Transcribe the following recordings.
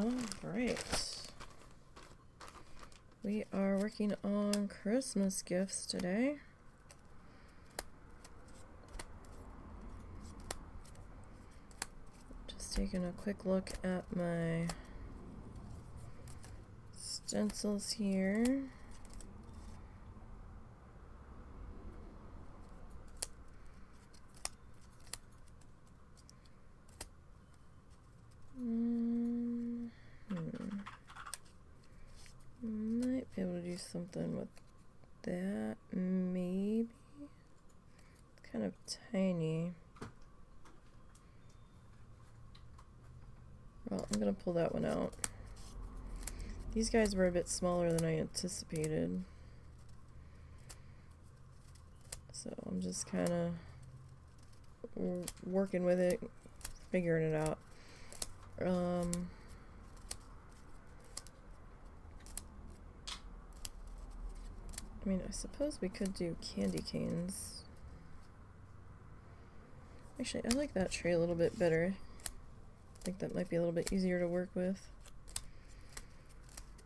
Alright. We are working on Christmas gifts today. Just taking a quick look at my stencils here. Might be able to do something with that, maybe. It's kind of tiny. Well, I'm gonna pull that one out. These guys were a bit smaller than I anticipated. So I'm just kind of working with it, figuring it out. I mean, I suppose we could do candy canes. Actually, I like that tray a little bit better. I think that might be a little bit easier to work with.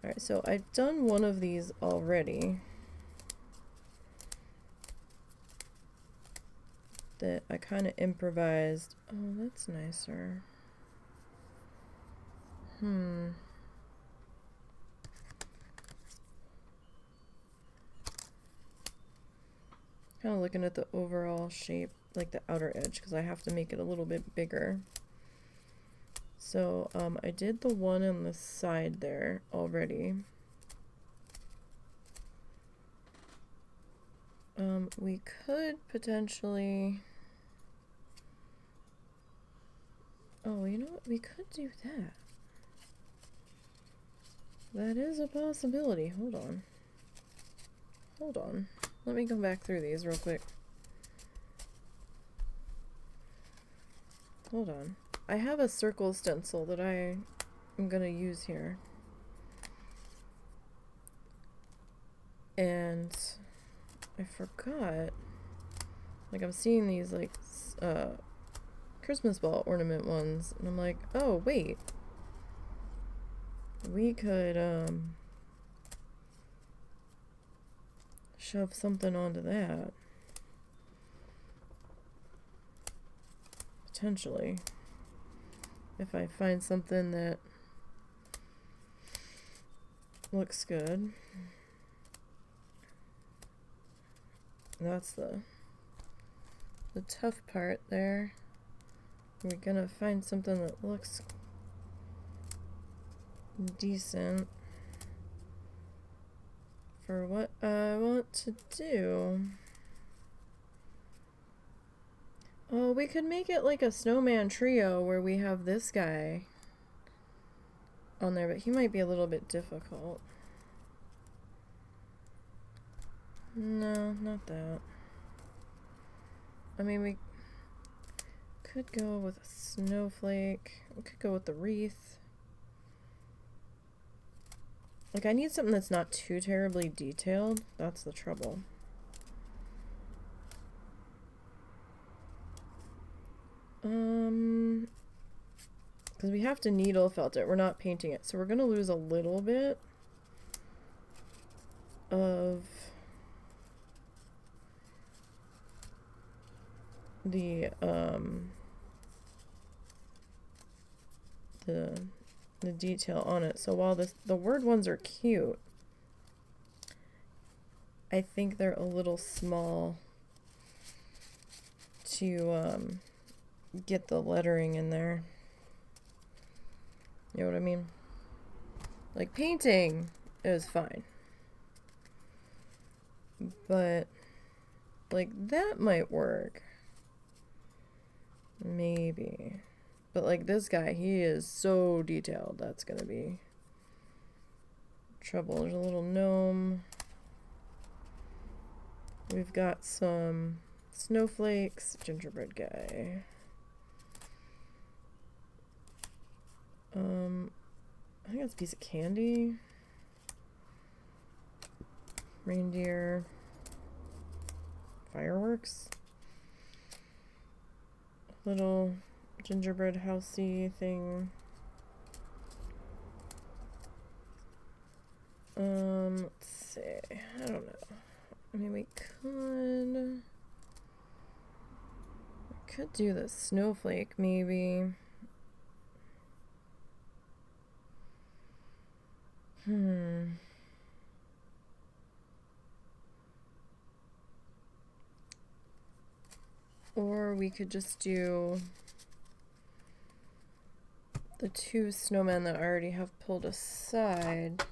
Alright, so I've done one of these already. That I kind of improvised. Oh, that's nicer. Kind of looking at the overall shape, like the outer edge, because I have to make it a little bit bigger. So I did the one on the side there already. We could potentially... Oh, you know what? We could do that. That is a possibility. Hold on. Hold on. Let me go back through these real quick. Hold on. I have a circle stencil that I am gonna use here. And I forgot, like I'm seeing these like Christmas ball ornament ones, and I'm like, oh wait, we could shove something onto that. Potentially. If I find something that looks good. That's the tough part there. We're gonna find something that looks decent for what I want to do. Oh, we could make it like a snowman trio where we have this guy on there, but he might be a little bit difficult. No, not that. I mean, we could go with a snowflake. We could go with the wreath. Like, I need something that's not too terribly detailed. That's the trouble. Because we have to needle felt it. We're not painting it. So we're going to lose a little bit of the detail on it. So while the word ones are cute, I think they're a little small to get the lettering in there. You know what I mean? Like, painting is fine, but like that might work. Maybe. But like this guy, he is so detailed. That's gonna be trouble. There's a little gnome. We've got some snowflakes. Gingerbread guy. I think that's a piece of candy. Reindeer. Fireworks. Little gingerbread housey thing. Let's see. I don't know. I mean, we could do the snowflake, maybe. Or we could just do the 2 snowmen that I already have pulled aside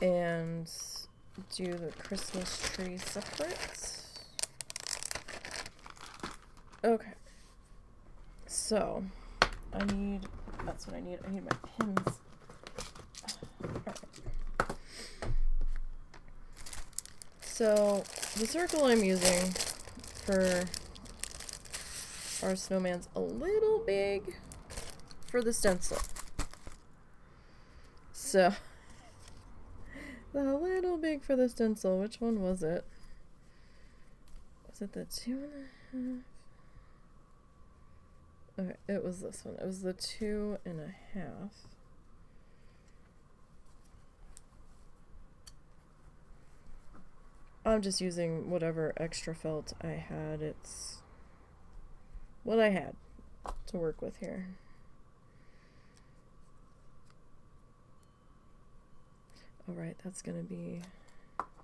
and do the Christmas tree separate. Okay. So, that's what I need. I need my pins. Alright. So, the circle I'm using for our snowman's a little big for the stencil. So, a little big for the stencil. Which one was it? Was it the 2.5? Okay, it was this one. It was the 2.5. I'm just using whatever extra felt I had. It's what I had to work with here. Alright, that's gonna be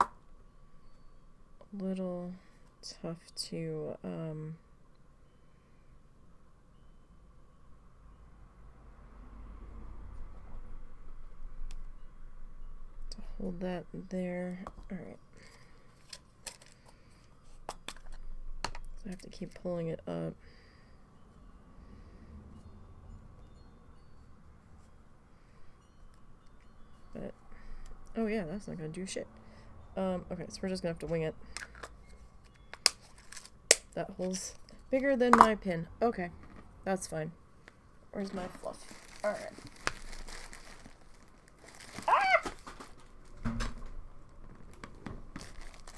a little tough to hold that there. Alright. So I have to keep pulling it up. But, oh yeah, that's not gonna do shit. Okay, so we're just gonna have to wing it. That hole's bigger than my pin. Okay, that's fine. Where's my fluff? Alright. Ah!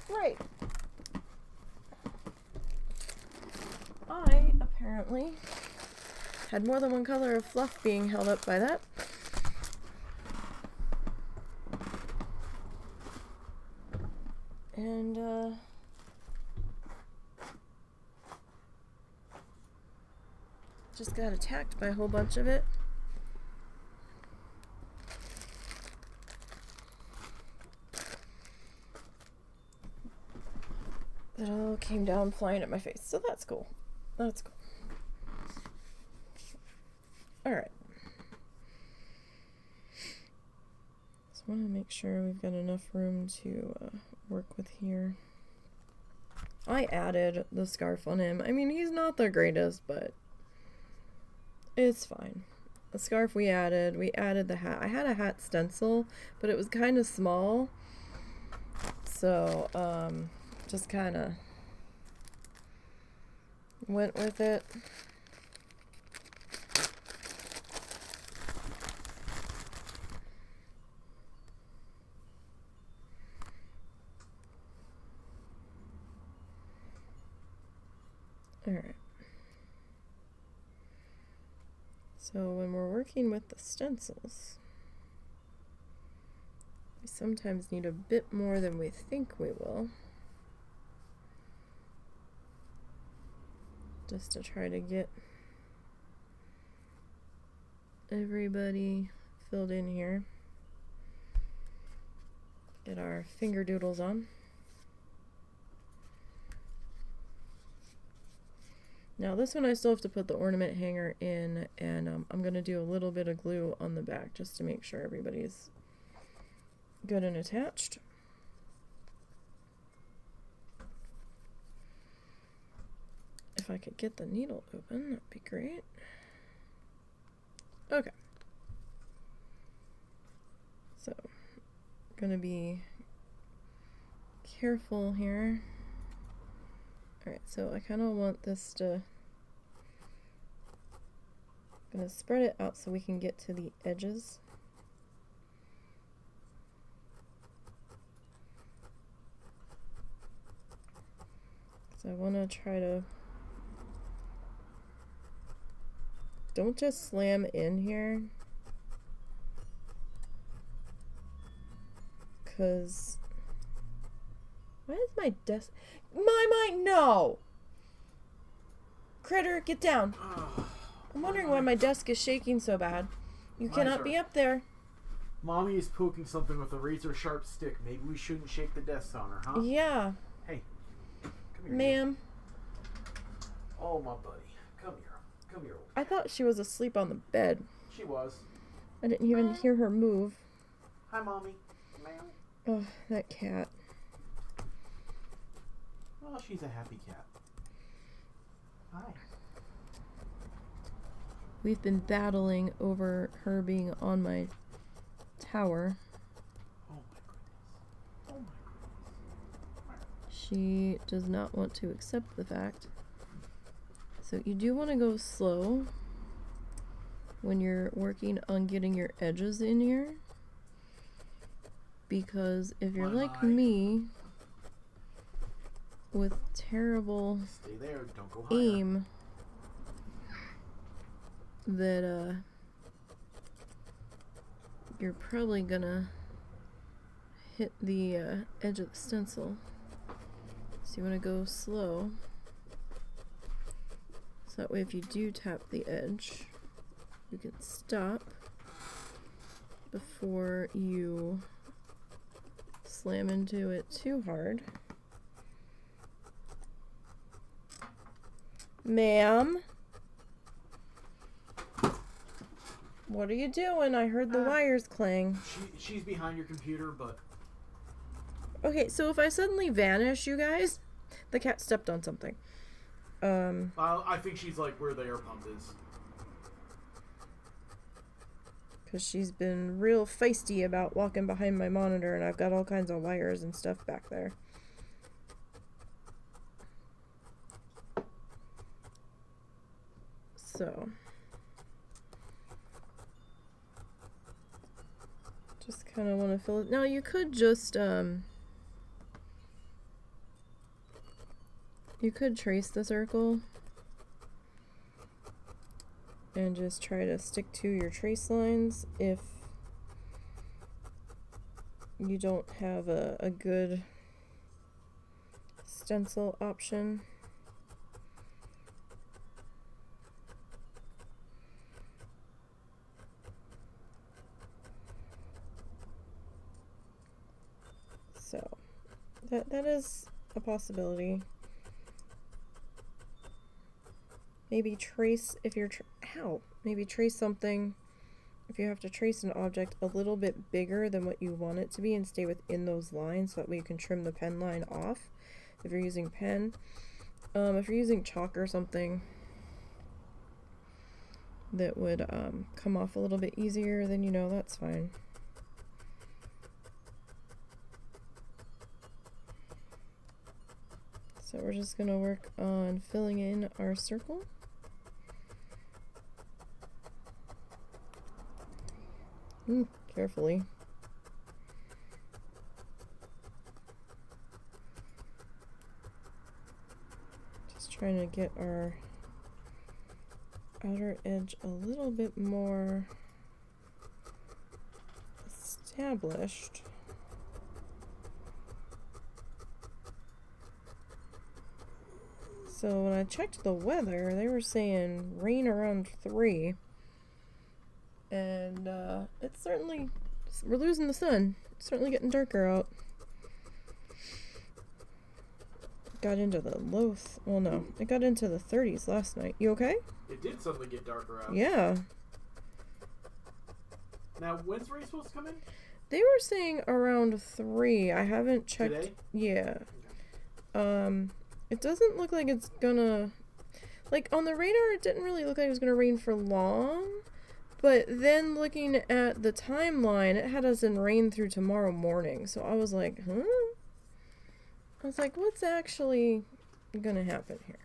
Right. I apparently had more than one color of fluff being held up by that. And, just got attacked by a whole bunch of it. It all came down flying at my face, so that's cool. That's cool. Alright. Just want to make sure we've got enough room to work with here. I added the scarf on him. I mean, he's not the greatest, but it's fine. The scarf we added the hat. I had a hat stencil, but it was kind of small. So, just kind of went with it. Alright. So when we're working with the stencils, we sometimes need a bit more than we think we will. Just to try to get everybody filled in here. Get our finger doodles on. Now this one I still have to put the ornament hanger in, and I'm going to do a little bit of glue on the back just to make sure everybody's good and attached. If I could get the needle open, that'd be great. Okay. So, gonna be careful here. Alright, so I kind of want this to... I'm gonna spread it out so we can get to the edges. So I want to try to... Don't just slam in here. Because... Why is my desk... No! Critter, get down. I'm wondering why my desk is shaking so bad. You cannot be up there. Mommy is poking something with a razor sharp stick. Maybe we shouldn't shake the desk on her, huh? Yeah. Hey. Come here. Ma'am. Oh, my buddy. Come here. Come here. I thought she was asleep on the bed. She was. I didn't even hear her move. Hi, Mommy. Ma'am. Oh, that cat. Well, she's a happy cat. Hi. We've been battling over her being on my tower. Oh my goodness. Oh my goodness. She does not want to accept the fact. So you do want to go slow when you're working on getting your edges in here. Because if you're like me, with terrible Stay there. Don't go higher. aim, that you're probably gonna hit the edge of the stencil. So you want to go slow, so that way if you do tap the edge, you can stop before you slam into it too hard. Ma'am? What are you doing? I heard the wires clang. She's behind your computer, but... Okay, so if I suddenly vanish, you guys, the cat stepped on something. I think she's like where the air pump is. Because she's been real feisty about walking behind my monitor, and I've got all kinds of wires and stuff back there. So... just kind of want to fill it. Now you could just you could trace the circle and just try to stick to your trace lines if you don't have a good stencil option. So that is a possibility. Maybe trace if you're maybe trace something if you have to trace an object a little bit bigger than what you want it to be and stay within those lines, so that way you can trim the pen line off if you're using pen. If you're using chalk or something that would come off a little bit easier, then that's fine. So we're just going to work on filling in our circle. Carefully. Just trying to get our outer edge a little bit more established. So when I checked the weather, they were saying rain around 3. And it's certainly, we're losing the sun. It's certainly getting darker out. Got into the it got into the 30s last night. You okay? It did suddenly get darker out. Yeah. Now, when's rain supposed to come in? They were saying around 3. I haven't checked. Today? Yeah. Okay. It doesn't look like it's gonna... Like, on the radar, it didn't really look like it was gonna rain for long. But then looking at the timeline, it had us in rain through tomorrow morning. So I was like, huh? I was like, what's actually gonna happen here?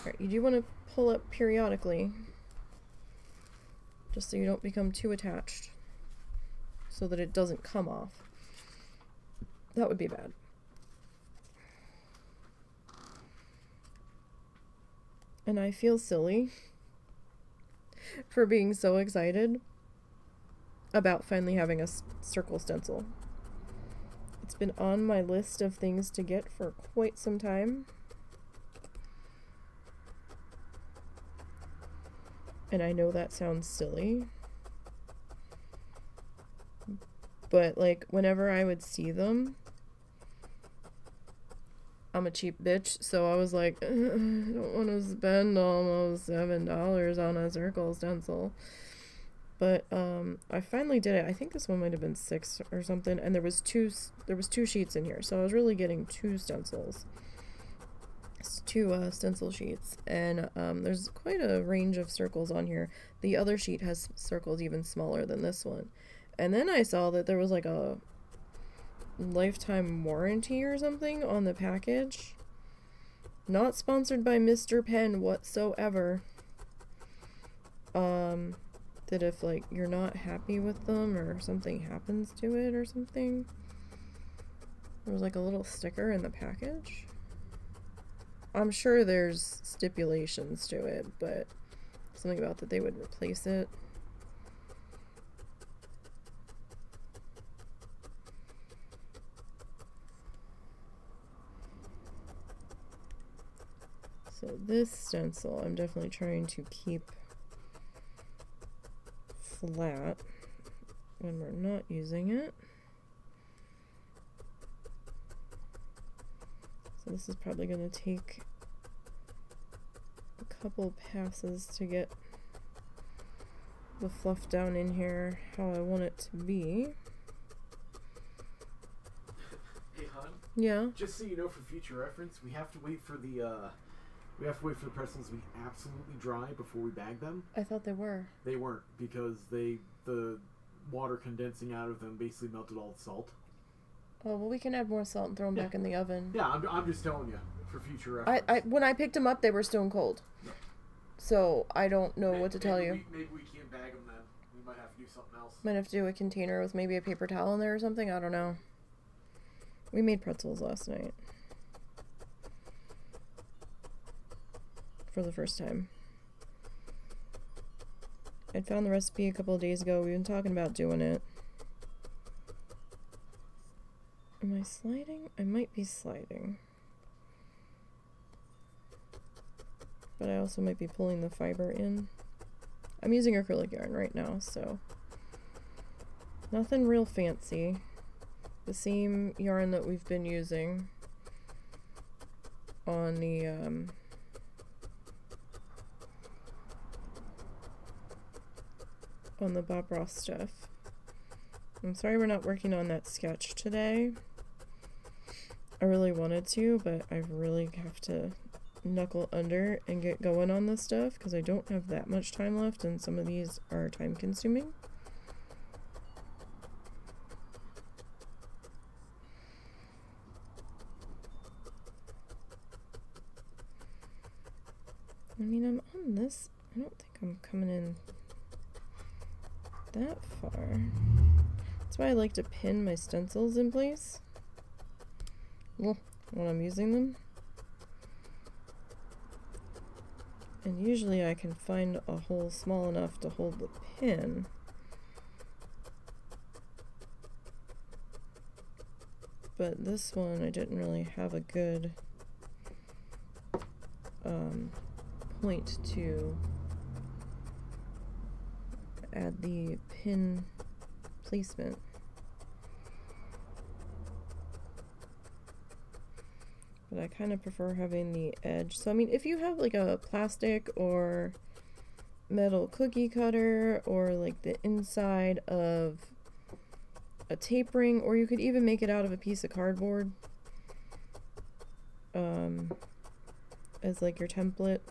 Alright, you do want to pull up periodically. Just so you don't become too attached. So that it doesn't come off. That would be bad. And I feel silly for being so excited about finally having a circle stencil. It's been on my list of things to get for quite some time. And I know that sounds silly, but like whenever I would see them, I'm a cheap bitch, so I was like, I don't want to spend almost $7 on a circle stencil. But I finally did it. I think this one might have been $6 or something, and there was two sheets in here, so I was really getting two stencils. Two stencil sheets, and there's quite a range of circles on here. The other sheet has circles even smaller than this one. And then I saw that there was like a lifetime warranty or something on the package. Not sponsored by Mr. Penn whatsoever. That if like you're not happy with them or something happens to it or something, there was like a little sticker in the package. I'm sure there's stipulations to it, but something about that they would replace it. So this stencil, I'm definitely trying to keep flat when we're not using it. So this is probably going to take a couple passes to get the fluff down in here how I want it to be. Hey, hon. Yeah. Just so you know, for future reference, we have to wait for the pretzels to be absolutely dry before we bag them. I thought they were. They weren't, because the water condensing out of them basically melted all the salt. Oh, well, we can add more salt and throw them back in the oven. Yeah, I'm just telling you for future reference. When I picked them up, they were stone cold. Yeah. So I don't know what to tell you. Maybe we can't bag them then. We might have to do something else. Might have to do a container with maybe a paper towel in there or something. I don't know. We made pretzels last night. For the first time. I'd found the recipe a couple of days ago. We've been talking about doing it. Am I sliding? I might be sliding. But I also might be pulling the fiber in. I'm using acrylic yarn right now, so nothing real fancy. The same yarn that we've been using on the Bob Ross stuff. I'm sorry we're not working on that sketch today. I really wanted to, but I really have to knuckle under and get going on this stuff because I don't have that much time left and some of these are time consuming. I mean, I'm on this. I don't think I'm coming in that far. That's why I like to pin my stencils in place. Well, when I'm using them. And usually I can find a hole small enough to hold the pin. But this one I didn't really have a good point to add the pin placement. But I kind of prefer having the edge. So I mean, if you have like a plastic or metal cookie cutter or like the inside of a tape ring, or you could even make it out of a piece of cardboard as like your template.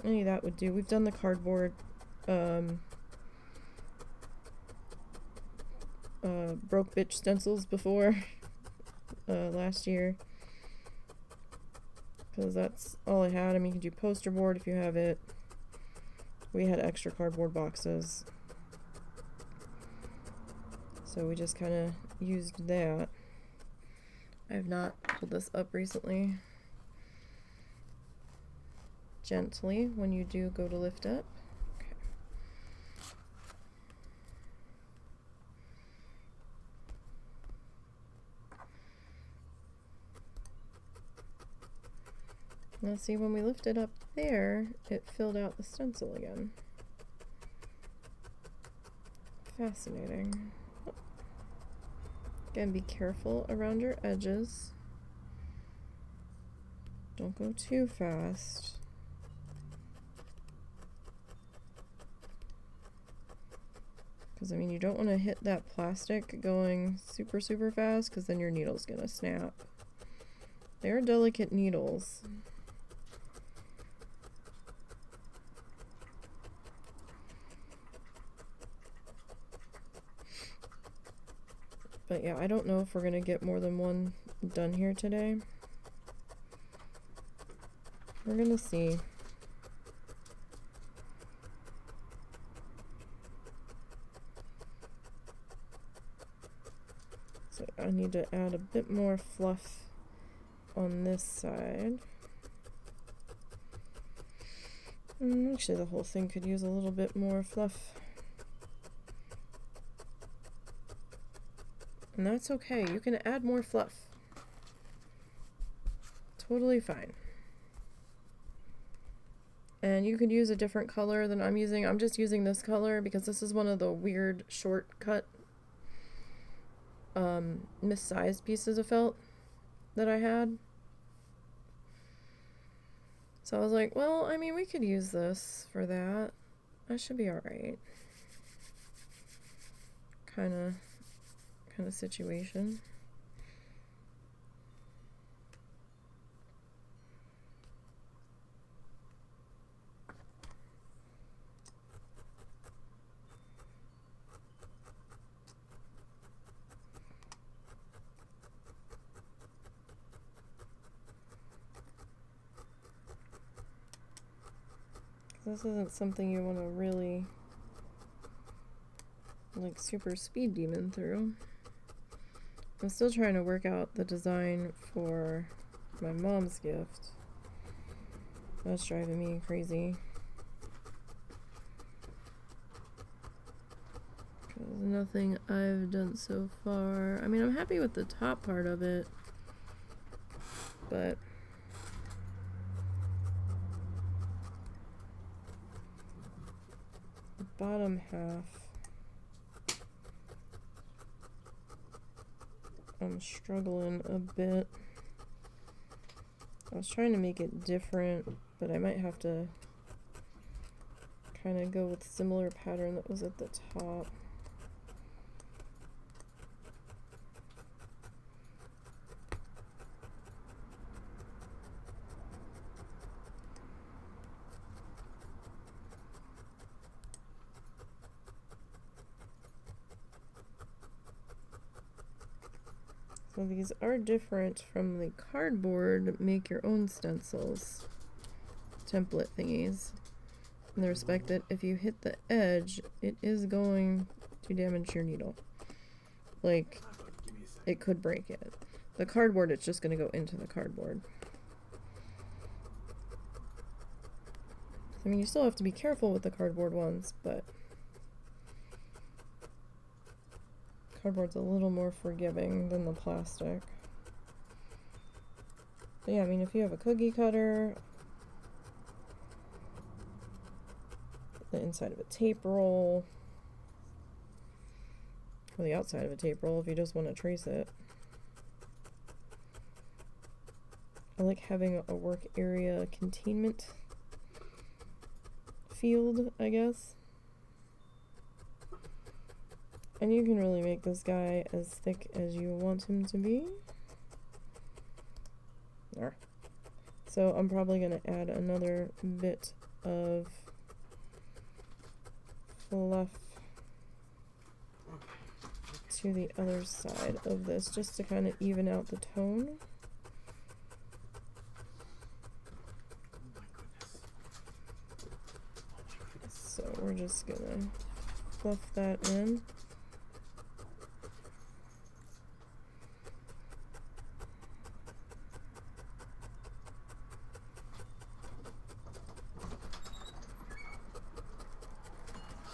Any of that would do. We've done the cardboard broke bitch stencils before last year because that's all I had. I mean, you can do poster board if you have it. We had extra cardboard boxes, so we just kind of used that. I have not pulled this up recently. Gently when you do go to lift up. Okay. Now see, when we lift it up there, it filled out the stencil again. Fascinating. Again, be careful around your edges. Don't go too fast. Because, I mean, you don't want to hit that plastic going super, super fast, because then your needle's going to snap. They're delicate needles. But yeah, I don't know if we're going to get more than one done here today. We're going to see. So I need to add a bit more fluff on this side. Actually, the whole thing could use a little bit more fluff. And that's okay. You can add more fluff. Totally fine. And you could use a different color than I'm using. I'm just using this color because this is one of the weird shortcut missized pieces of felt that I had. So I was like, well, I mean, we could use this for that. That should be alright. Kind of situation. This isn't something you want to really like super speed demon through. I'm still trying to work out the design for my mom's gift. That's driving me crazy. Because nothing I've done so far. I mean, I'm happy with the top part of it, but the bottom half, I'm struggling a bit. I was trying to make it different, but I might have to kind of go with similar pattern that was at the top. So these are different from the cardboard make your own stencils template thingies, in the respect that if you hit the edge, it is going to damage your needle. Like, it could break it. The cardboard, it's just going to go into the cardboard. I mean, you still have to be careful with the cardboard ones, but cardboard's a little more forgiving than the plastic. But yeah, I mean, if you have a cookie cutter, the inside of a tape roll, or the outside of a tape roll if you just want to trace it. I like having a work area containment field, I guess. And you can really make this guy as thick as you want him to be. There. So I'm probably going to add another bit of fluff to the other side of this, just to kind of even out the tone. So we're just going to fluff that in.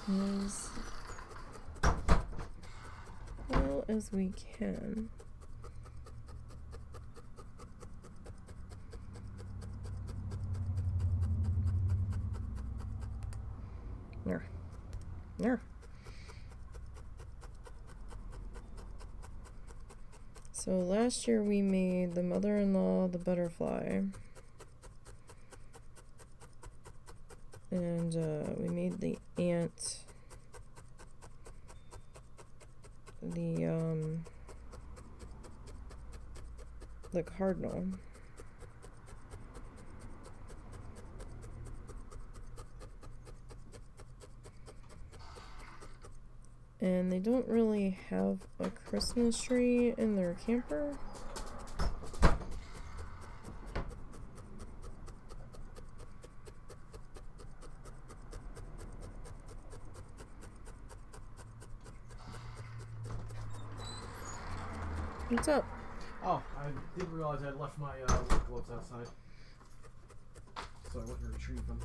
As well as we can. There. There. So last year we made the mother-in-law the butterfly. And we made the aunt the cardinal. And they don't really have a Christmas tree in their camper. What's up? Oh, I didn't realize I left my work gloves outside. So I went and retrieved them.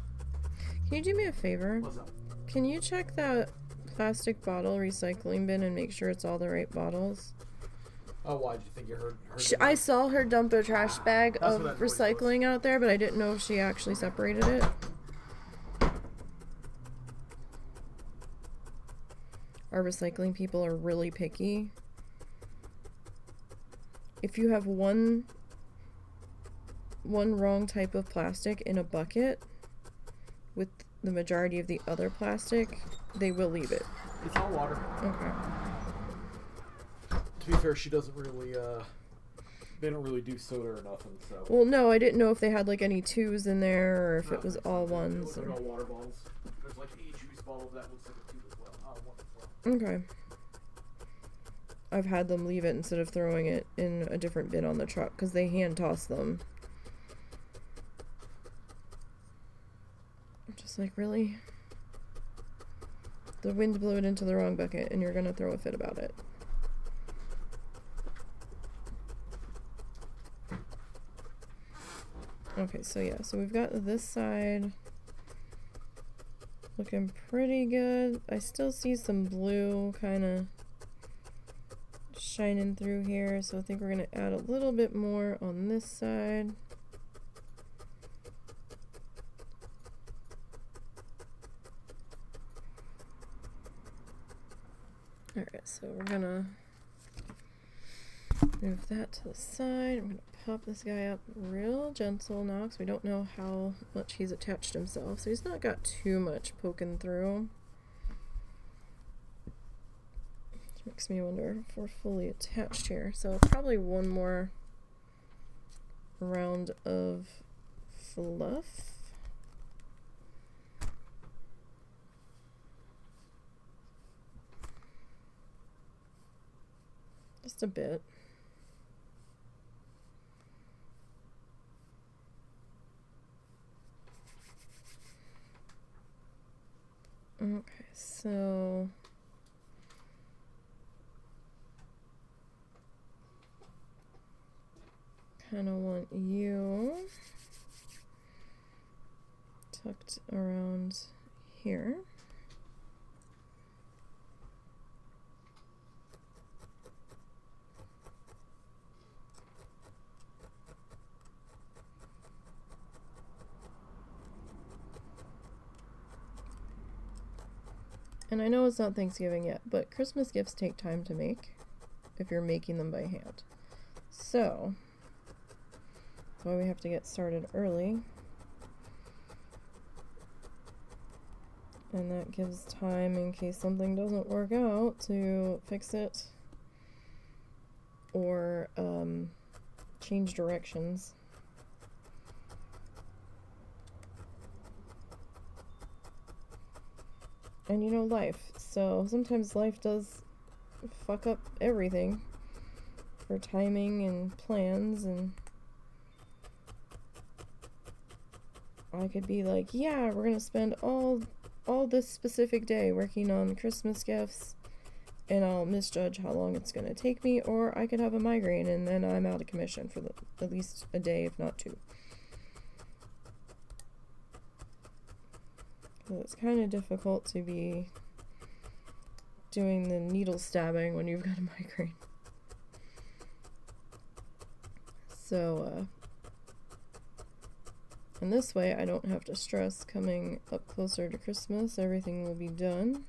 Can you do me a favor? What's up? Can you check that plastic bottle recycling bin and make sure it's all the right bottles? Oh, why? Did you think you heard I saw her dump a trash bag That's of what that noise recycling out there, but I didn't know if she actually separated it. Our recycling people are really picky. If you have one wrong type of plastic in a bucket with the majority of the other plastic, they will leave it. It's all water. Okay. To be fair, she doesn't really, they don't really do soda or nothing, so. Well, no, I didn't know if they had, like, any twos in there, or if No, it was it's all not. ones. They're Or... all water bottles. There's like a juice bottle that looks like a tube as well. One as well. Okay. I've had them leave it instead of throwing it in a different bin on the truck, because they hand toss them. I'm just like, really? The wind blew it into the wrong bucket, and you're gonna throw a fit about it. Okay, so yeah, so we've got this side looking pretty good. I still see some blue kind of shining through here, so I think we're gonna add a little bit more on this side. Alright, so we're gonna move that to the side. I'm gonna pop this guy up real gentle now, because we don't know how much he's attached himself, so he's not got too much poking through. Which makes me wonder if we're fully attached here. So probably one more round of fluff. Just a bit. Okay, so kind of want you tucked around here. And I know it's not Thanksgiving yet, but Christmas gifts take time to make if you're making them by hand. So, that's why we have to get started early. And that gives time in case something doesn't work out to fix it or change directions. And you know, life. So sometimes life does fuck up everything for timing and plans, and I could be like, yeah, we're gonna spend all this specific day working on Christmas gifts, and I'll misjudge how long it's gonna take me, or I could have a migraine and then I'm out of commission for at least a day, if not two. It's kind of difficult to be doing the needle stabbing when you've got a migraine. So, And this way I don't have to stress coming up closer to Christmas. Everything will be done.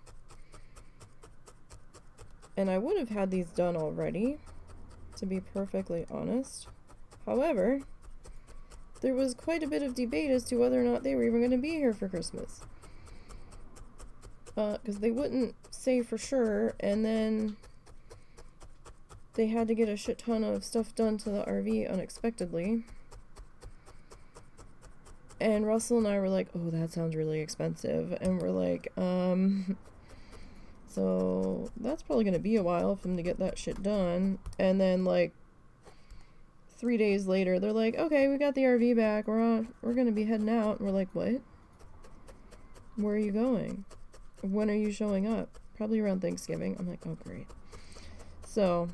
And I would have had these done already, to be perfectly honest. However, there was quite a bit of debate as to whether or not they were even going to be here for Christmas. Because they wouldn't say for sure, and then they had to get a shit ton of stuff done to the RV unexpectedly. And Russell and I were like, oh, that sounds really expensive. And we're like, so that's probably going to be a while for them to get that shit done. And then, like, 3 days later, they're like, okay, we got the RV back. We're going to be heading out. And we're like, what? Where are you going? When are you showing up? Probably around Thanksgiving. I'm like, oh, great. So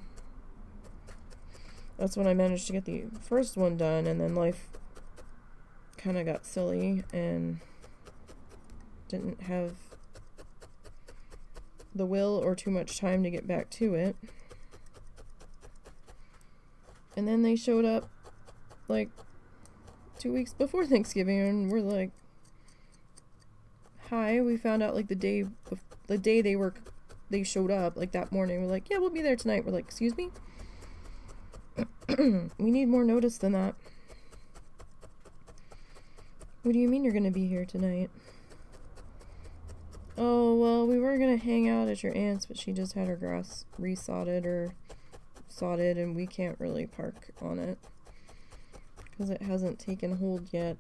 that's when I managed to get the first one done, and then life kind of got silly and didn't have the will or too much time to get back to it. And then they showed up like 2 weeks before Thanksgiving, and we're like, hi, we found out like the day they showed up, like that morning. We're like, yeah, we'll be there tonight. We're like, excuse me? We need more notice than that. What do you mean you're gonna be here tonight? Oh, well, we were gonna hang out at your aunt's, but she just had her grass resodded or sodded, and we can't really park on it because it hasn't taken hold yet.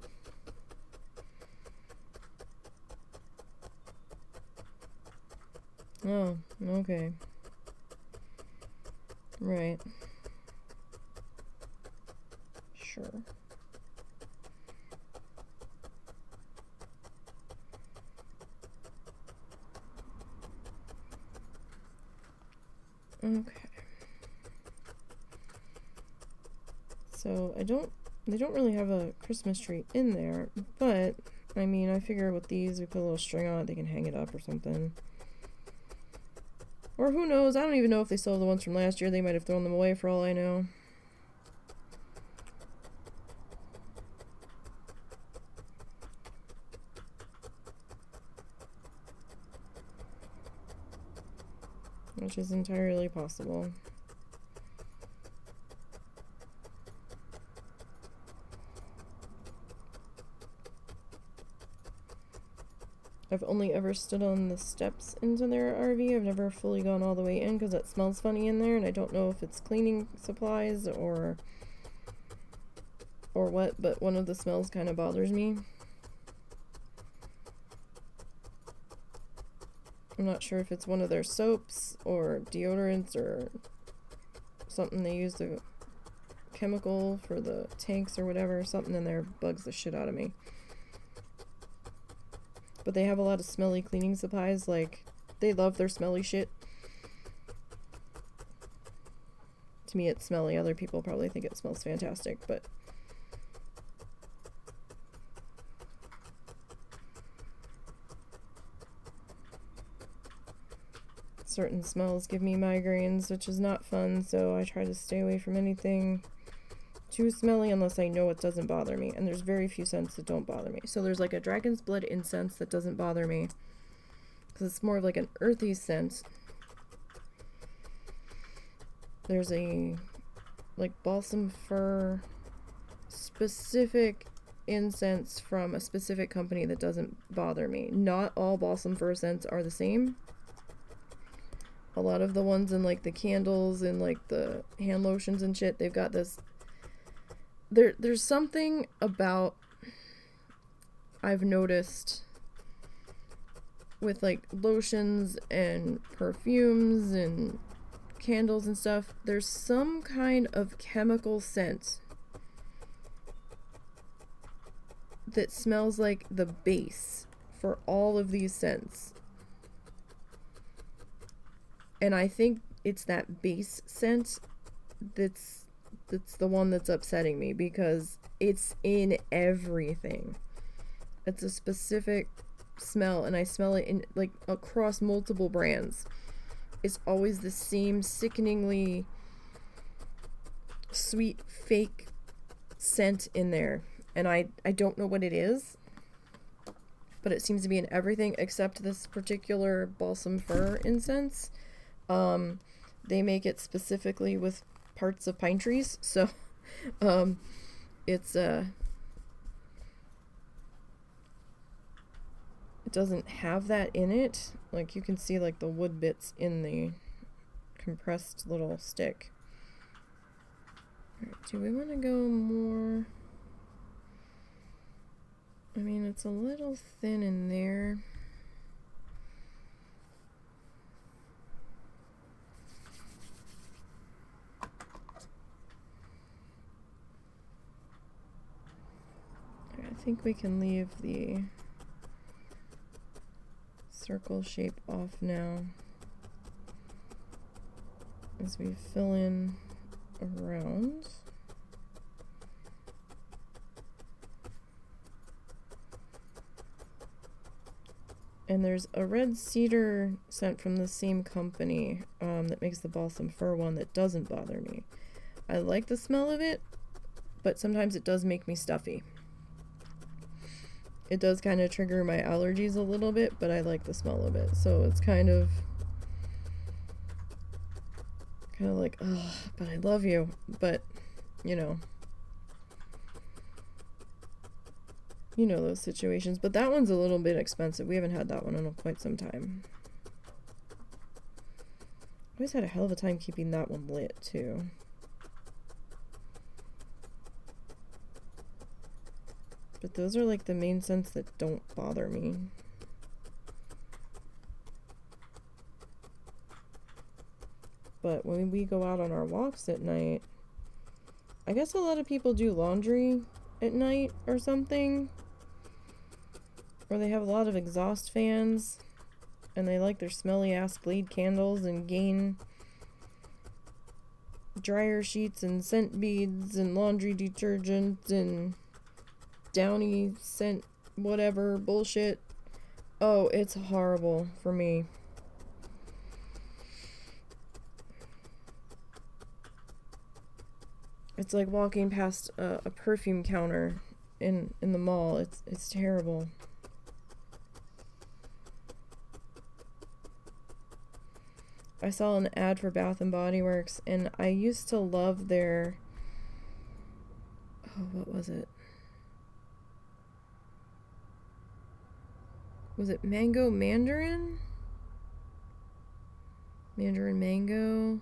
Oh, okay. Right. Sure. Okay. So they don't really have a Christmas tree in there, but I mean, I figure with these, we put a little string on it, they can hang it up or something. Or who knows, I don't even know if they still have the ones from last year. They might have thrown them away for all I know. Which is entirely possible. I've only ever stood on the steps into their RV. I've never fully gone all the way in because it smells funny in there, and I don't know if it's cleaning supplies or what, but one of the smells kind of bothers me. I'm not sure if it's one of their soaps or deodorants or something they use, the chemical for the tanks or whatever. Something in there bugs the shit out of me. But they have a lot of smelly cleaning supplies. Like, they love their smelly shit. To me, it's smelly. Other people probably think it smells fantastic, but certain smells give me migraines, which is not fun, so I try to stay away from anything too smelly unless I know it doesn't bother me. And there's very few scents that don't bother me. So there's like a dragon's blood incense that doesn't bother me because it's more of like an earthy scent. There's a like balsam fir specific incense from a specific company that doesn't bother me. Not all balsam fir scents are the same. A lot of the ones in like the candles and like the hand lotions and shit, they've got this. There's something about, I've noticed with like lotions and perfumes and candles and stuff, there's some kind of chemical scent that smells like the base for all of these scents. And I think it's that base scent that's the one that's upsetting me, because it's in everything. It's a specific smell, and I smell it in like across multiple brands. It's always the same sickeningly sweet fake scent in there, and I don't know what it is, but it seems to be in everything except this particular balsam fir incense. They make it specifically with parts of pine trees, so it's it doesn't have that in it. Like, you can see like the wood bits in the compressed little stick. All right, do we want to go more? I mean, it's a little thin in there. I think we can leave the circle shape off now as we fill in around. And there's a red cedar scent from the same company that makes the balsam fir one that doesn't bother me. I like the smell of it, but sometimes it does make me stuffy. It does kind of trigger my allergies a little bit, but I like the smell of it. So it's kind of like, ugh, but I love you. But, you know those situations. But that one's a little bit expensive. We haven't had that one in quite some time. I always had a hell of a time keeping that one lit, too. But those are like the main scents that don't bother me. But when we go out on our walks at night, I guess a lot of people do laundry at night or something. Or they have a lot of exhaust fans and they like their smelly ass Glade candles and Gain dryer sheets and scent beads and laundry detergent and Downy scent whatever bullshit. Oh, it's horrible for me. It's like walking past a perfume counter in the mall. It's terrible. I saw an ad for Bath and Body Works, and I used to love their, oh, what was it? Was it Mango Mandarin? Mandarin Mango?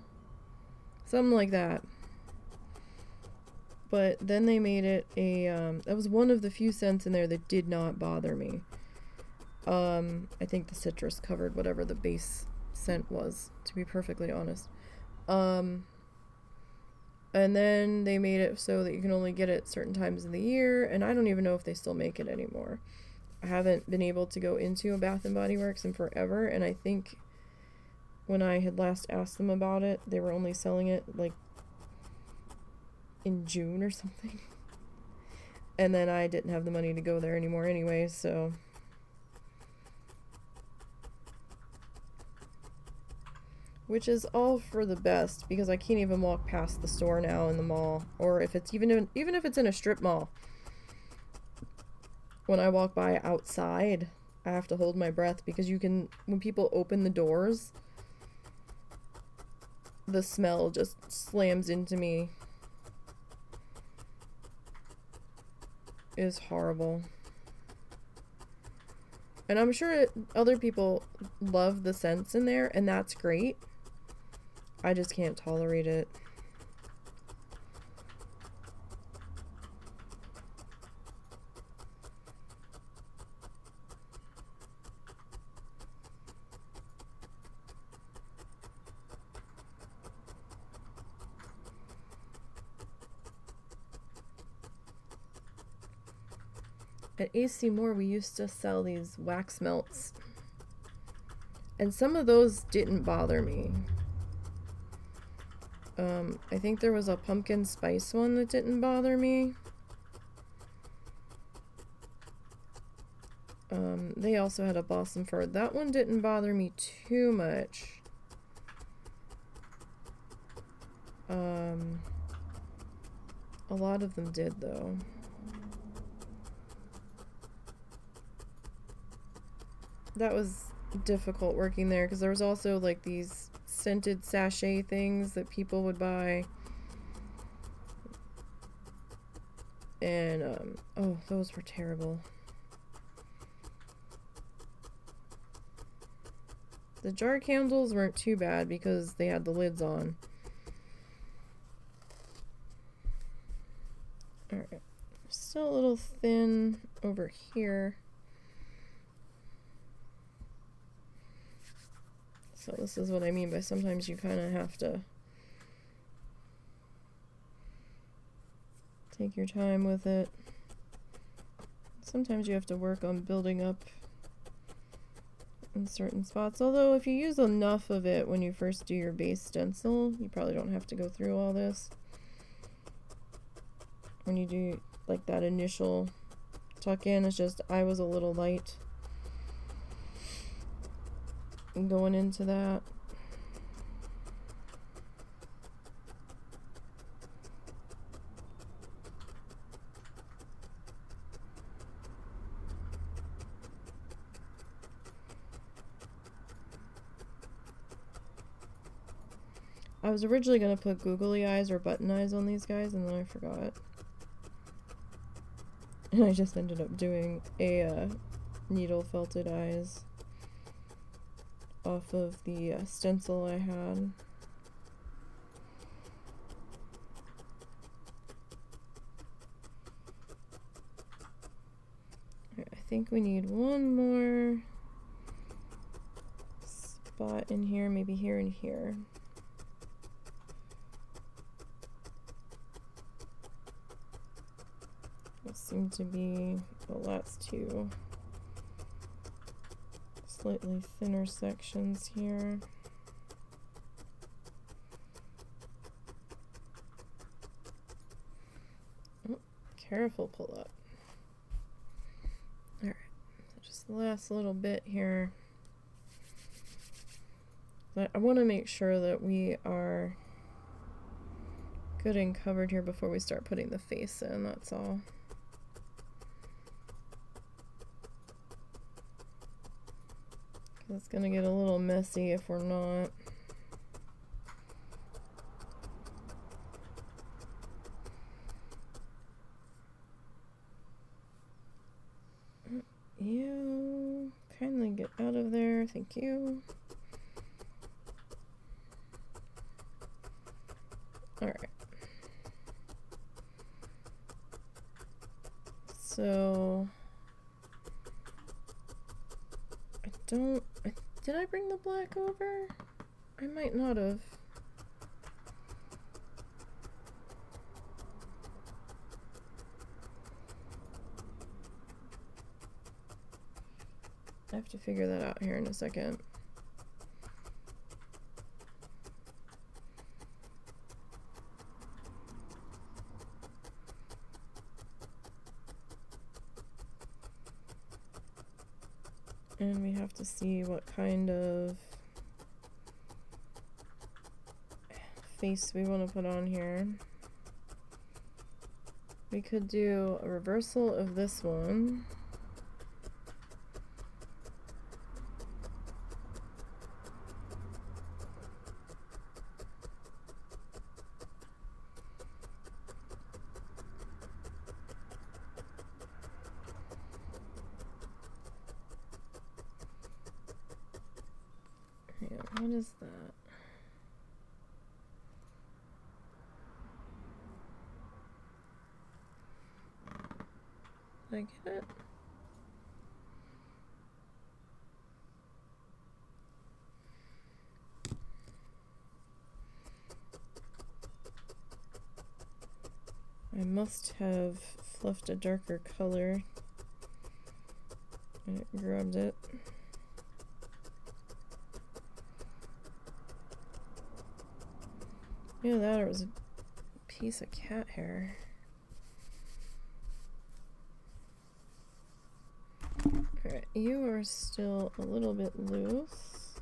Something like that. But then they made it a, that was one of the few scents in there that did not bother me. I think the citrus covered whatever the base scent was, to be perfectly honest. And then they made it so that you can only get it certain times of the year, and I don't even know if they still make it anymore. I haven't been able to go into a Bath and Body Works in forever, and I think when I had last asked them about it, they were only selling it like in June or something. And then I didn't have the money to go there anymore anyway, so which is all for the best, because I can't even walk past the store now in the mall, or if it's even if it's in a strip mall. When I walk by outside, I have to hold my breath, because you can, when people open the doors, the smell just slams into me. It is horrible. And I'm sure other people love the scents in there, and that's great. I just can't tolerate it. At AC Moore, we used to sell these wax melts, and some of those didn't bother me. I think there was a pumpkin spice one that didn't bother me. They also had a balsam fir. That one didn't bother me too much. A lot of them did, though. that was difficult working there because there was also like these scented sachet things that people would buy. And, oh, those were terrible. The jar candles weren't too bad because they had the lids on. Alright. Still a little thin over here. So this is what I mean by sometimes you kind of have to take your time with it. Sometimes you have to work on building up in certain spots. Although if you use enough of it when you first do your base stencil, you probably don't have to go through all this. When you do like that initial tuck in, it's just I was a little light going into that. I was originally going to put googly eyes or button eyes on these guys, and then I forgot. And I just ended up doing a needle felted eyes off of the stencil I had. Right, I think we need one more spot in here, maybe here and here. Seem to be, well, that's two slightly thinner sections here. Oh, careful pull up. Alright, so just the last little bit here. But I want to make sure that we are good and covered here before we start putting the face in, that's all. It's gonna get a little messy if we're not. You kindly get out of there, thank you. Alright. So did I bring the black over? I might not have. I have to figure that out here in a second. And we have to see what kind of face we want to put on here. We could do a reversal of this one. What is that? Did I get it? I must have fluffed a darker color and it grabbed it. Either that or it was a piece of cat hair. Alright, you are still a little bit loose.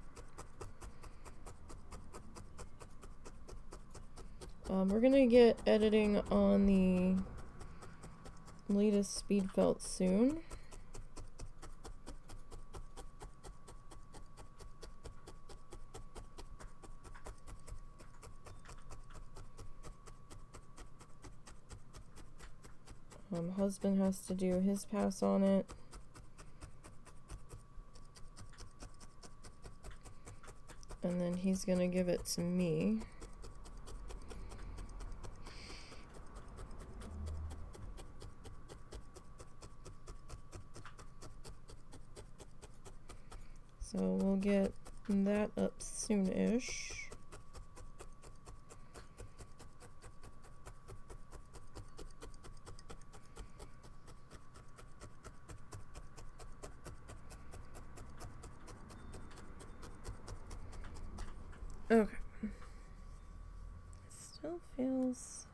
We're gonna get editing on the latest speed felt soon. Husband has to do his pass on it. And then he's gonna give it to me. So we'll get that up soon-ish. Okay. Still feels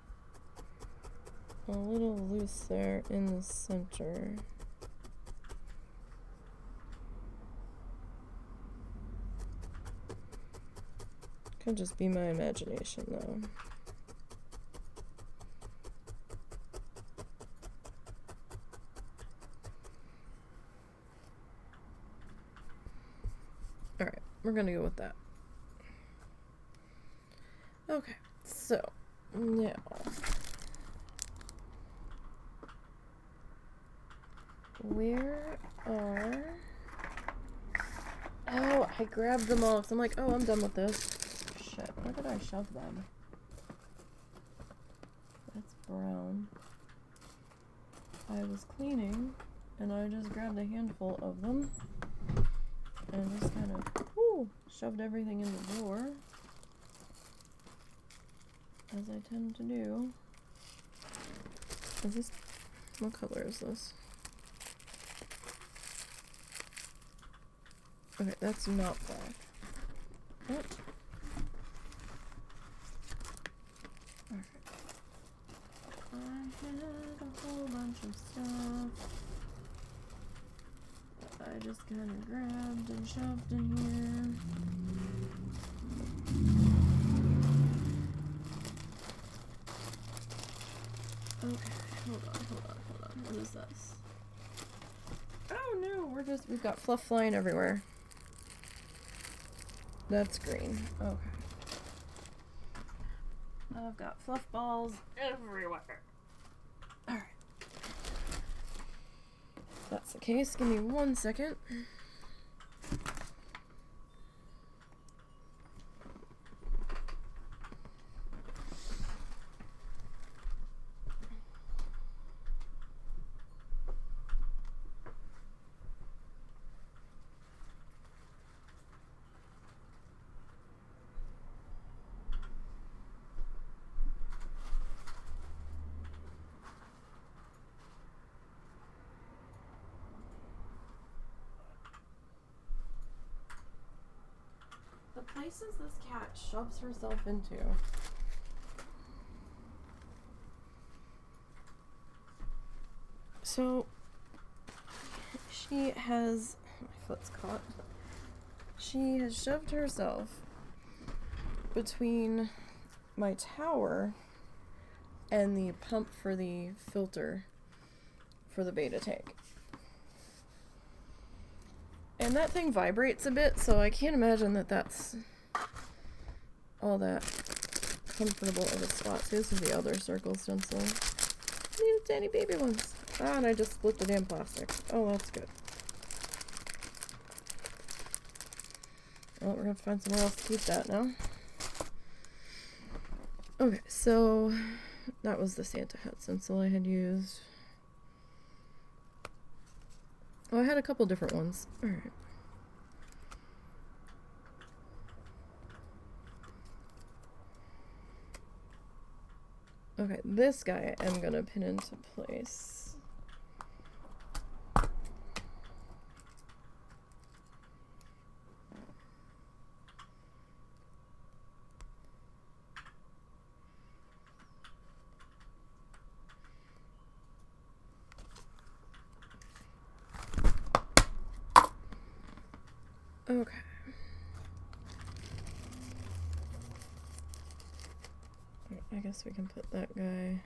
a little loose there in the center. Could just be my imagination though. Alright, we're gonna go with that. Okay, so now where are... Oh, I grabbed them all because I'm like, oh, I'm done with this. Shit, where did I shove them? That's brown. I was cleaning and I just grabbed a handful of them and just kind of shoved everything in the drawer, as I tend to do. Is this, what color is this? Okay, that's not black. What? Alright. I had a whole bunch of stuff that I just kind of grabbed and shoved in here. Okay, hold on. What is this? Oh no, we've got fluff flying everywhere. That's green. Okay. I've got fluff balls everywhere. Alright. If that's the case, give me 1 second. The places this cat shoves herself into. So, she has, my foot's caught. She has shoved herself between my tower and the pump for the filter for the beta tank. And that thing vibrates a bit, so I can't imagine that that's all that comfortable of a spot. See, this is the other circle stencil. Little tiny baby ones. Ah, and I just split the damn plastic. Oh, that's good. Well, we're gonna have to find somewhere else to keep that now. Okay, so that was the Santa hat stencil I had used. Oh, I had a couple different ones. Alright. Okay, this guy I'm gonna pin into place. Okay. I guess we can put that guy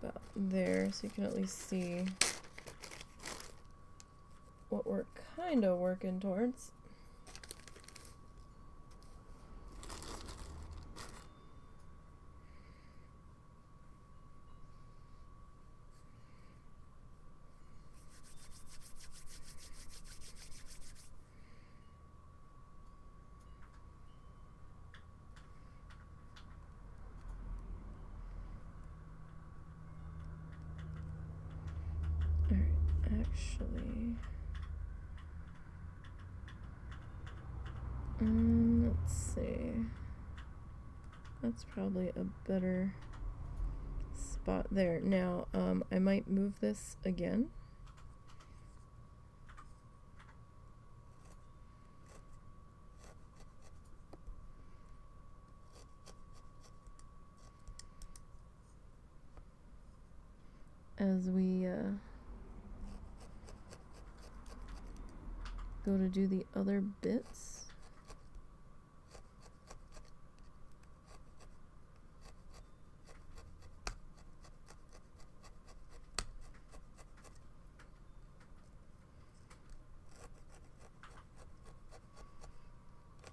about there so you can at least see what we're kind of working towards. actually. Let's see. That's probably a better spot there. Now, I might move this again. As we go to do the other bits.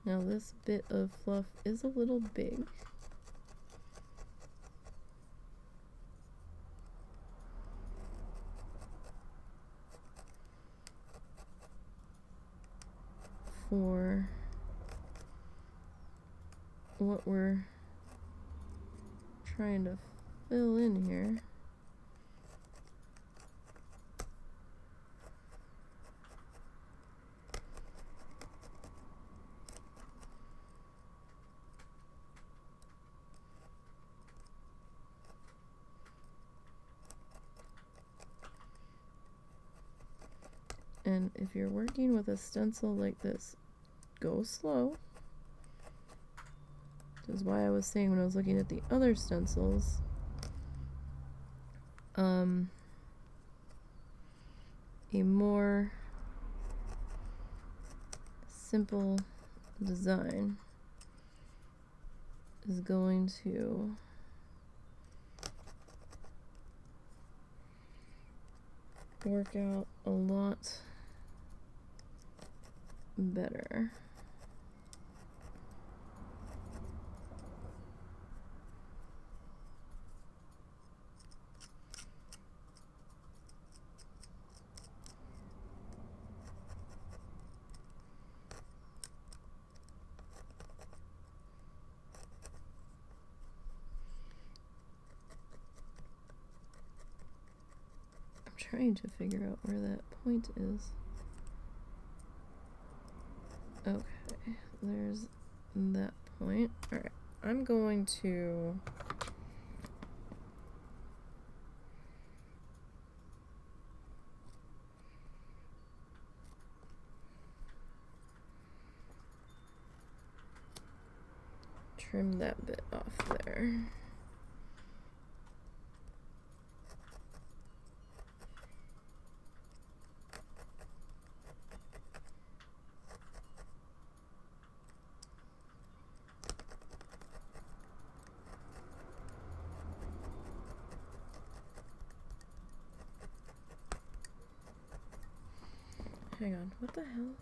Now this bit of fluff is a little big. For what we're trying to fill in here. And if you're working with a stencil like this, go slow. Which is why I was saying when I was looking at the other stencils, a more simple design is going to work out a lot better. I'm trying to figure out where that point is. Okay, there's that point. Alright, I'm going to trim that bit off there. Hang on, what the hell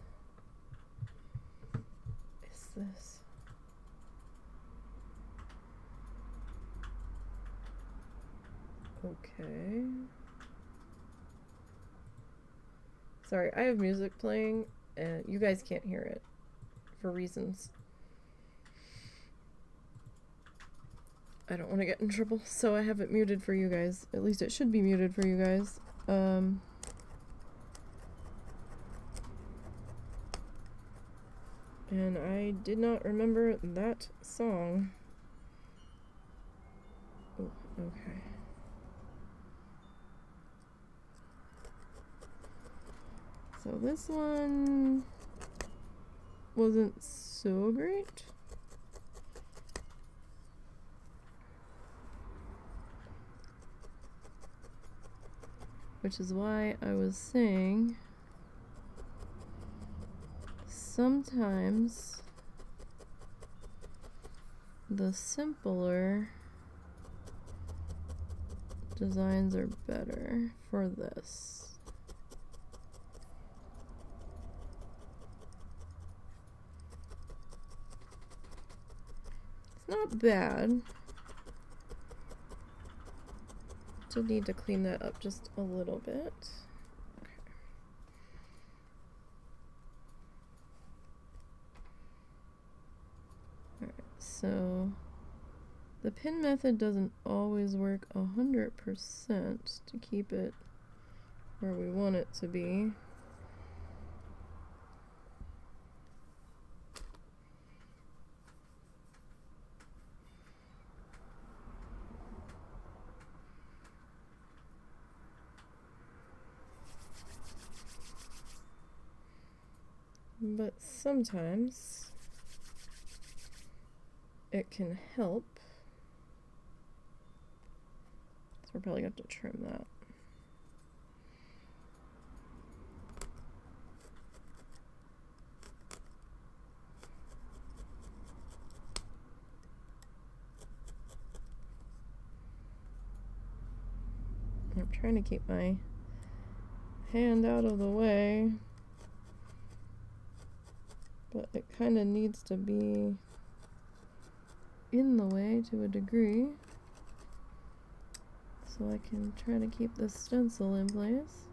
is this? Okay. Sorry, I have music playing and you guys can't hear it for reasons I don't want to get in trouble, so I have it muted for you guys. At least it should be muted for you guys. And I did not remember that song. Oh, okay. So this one wasn't so great. Which is why I was saying sometimes the simpler designs are better for this. It's not bad. Just need to clean that up just a little bit. Okay. Alright, so the pin method doesn't always work 100% to keep it where we want it to be. But sometimes it can help. So we're probably going to have to trim that. I'm trying to keep my hand out of the way, but it kind of needs to be in the way to a degree so I can try to keep this stencil in place.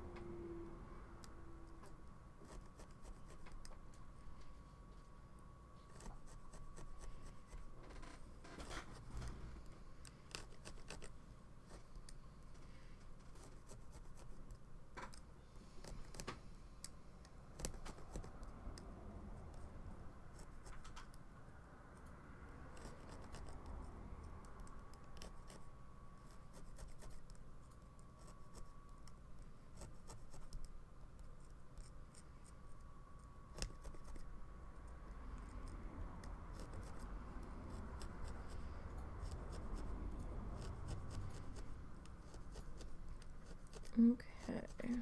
Okay.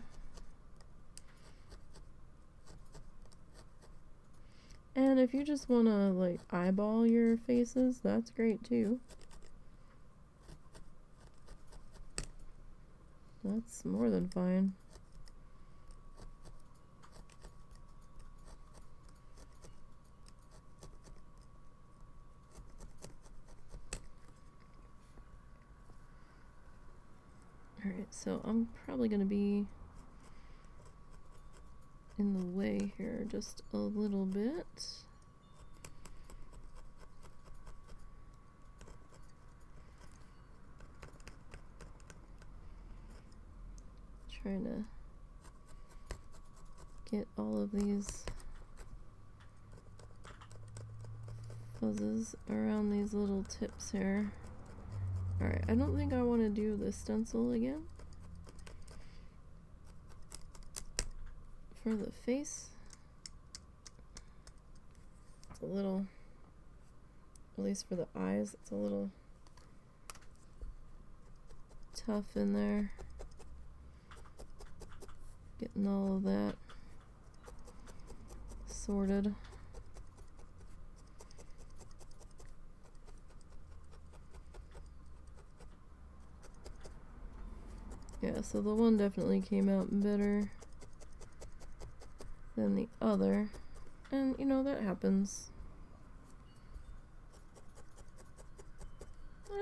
And if you just want to like eyeball your faces, that's great too. That's more than fine. Alright, so I'm probably going to be in the way here just a little bit. Trying to get all of these fuzzes around these little tips here. Alright, I don't think I want to do the stencil again. For the face, it's a little, at least for the eyes, it's a little tough in there. Getting all of that sorted. Yeah, so the one definitely came out better than the other, and you know, that happens.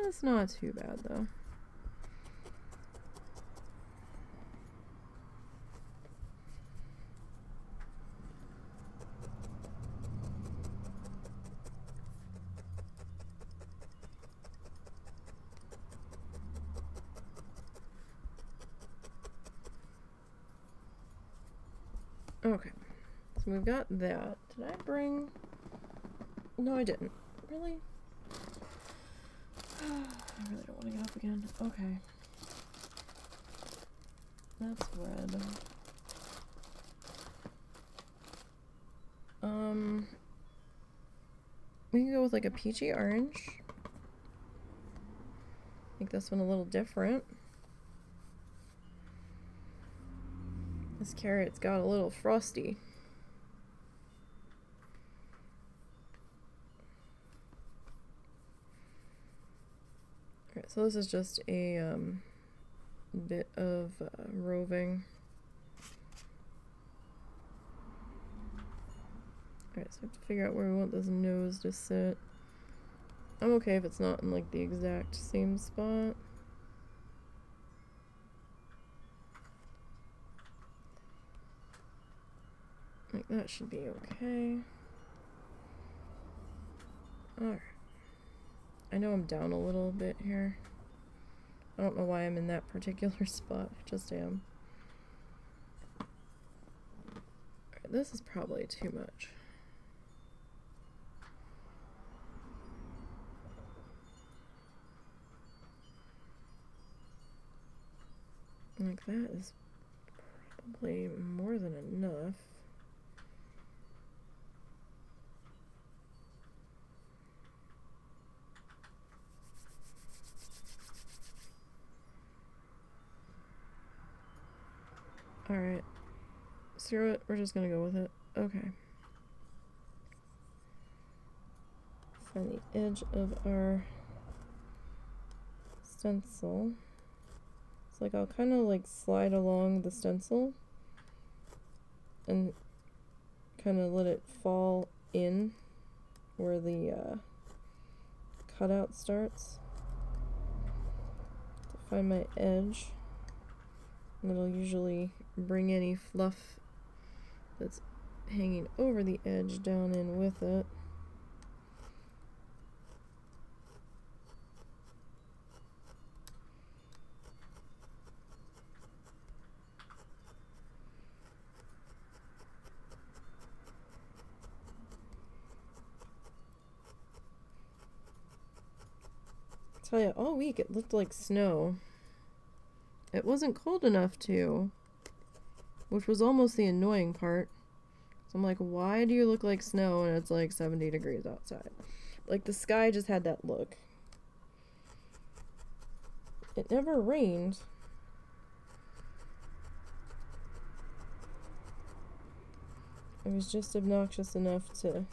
It's not too bad though. Okay, so we've got that. Did I bring? No, I didn't. Really? I really don't want to get up again. Okay. That's red. We can go with like a peachy orange. Make this one a little different. This carrot's got a little frosty. Alright, so this is just a bit of roving. Alright, so we have to figure out where we want this nose to sit. I'm okay if it's not in like the exact same spot. Like that should be okay. Alright. I know I'm down a little bit here. I don't know why I'm in that particular spot. I just am. this is probably too much. Like, that is probably more than enough. Alright. Screw it, we're just gonna go with it. Okay. Find the edge of our stencil. It's like I'll kind of like slide along the stencil and kind of let it fall in where the cutout starts to find my edge. And it'll usually bring any fluff that's hanging over the edge down in with it. I tell you, all week it looked like snow. It wasn't cold enough to, which was almost the annoying part. So I'm like, why do you look like snow when it's like 70 degrees outside? Like, the sky just had that look. It never rained. It was just obnoxious enough to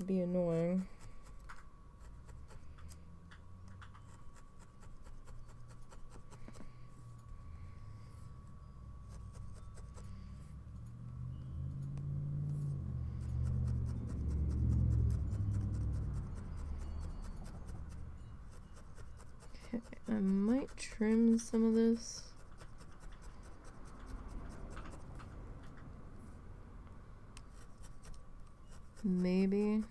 be annoying. Okay, I might trim some of this. Maybe.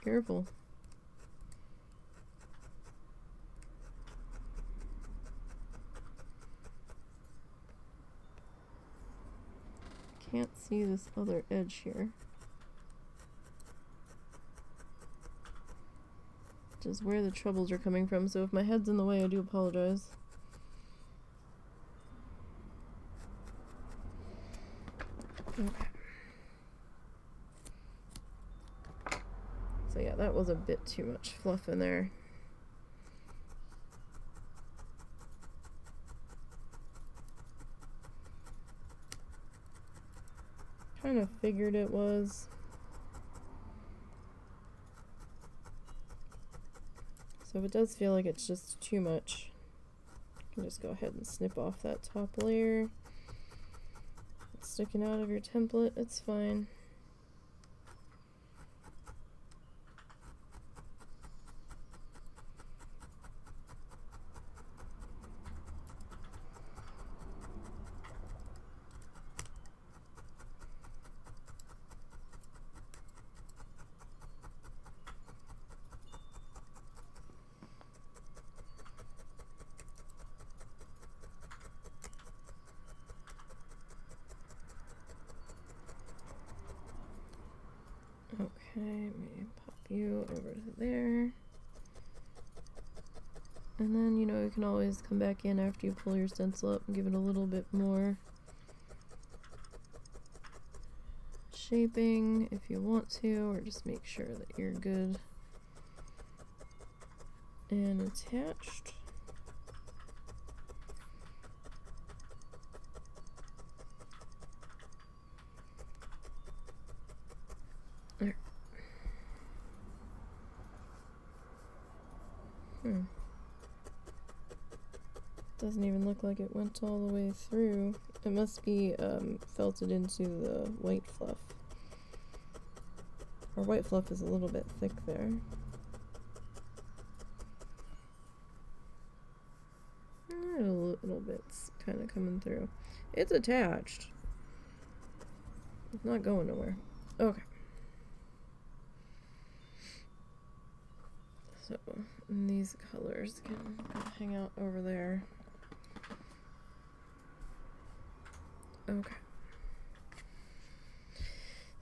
Careful. Can't see this other edge here. Which is where the troubles are coming from, so if my head's in the way, I do apologize. Okay. So yeah, that was a bit too much fluff in there. Kind of figured it was. So if it does feel like it's just too much, you can just go ahead and snip off that top layer. It's sticking out of your template, it's fine. Okay, let me pop you over to there. And then, you know, you can always come back in after you pull your stencil up and give it a little bit more shaping if you want to, or just make sure that you're good and attached. There. Doesn't even look like it went all the way through. It must be felted into the white fluff. Our white fluff is a little bit thick there. A little bit's kind of coming through. It's attached. It's not going nowhere. Okay. So, these colors can hang out over there. Okay.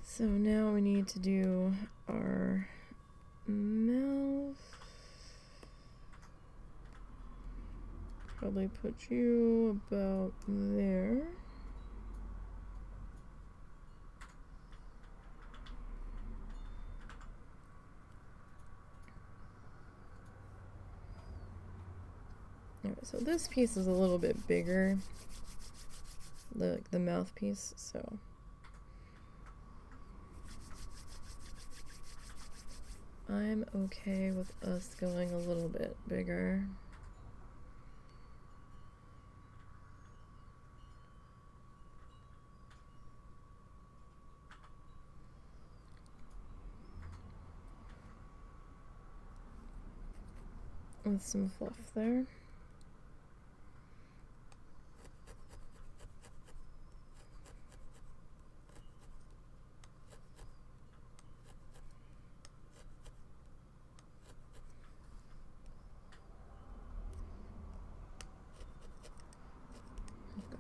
So now we need to do our mouth. Probably put you about there. Alright, so this piece is a little bit bigger, the mouthpiece, so I'm okay with us going a little bit bigger. With some fluff there.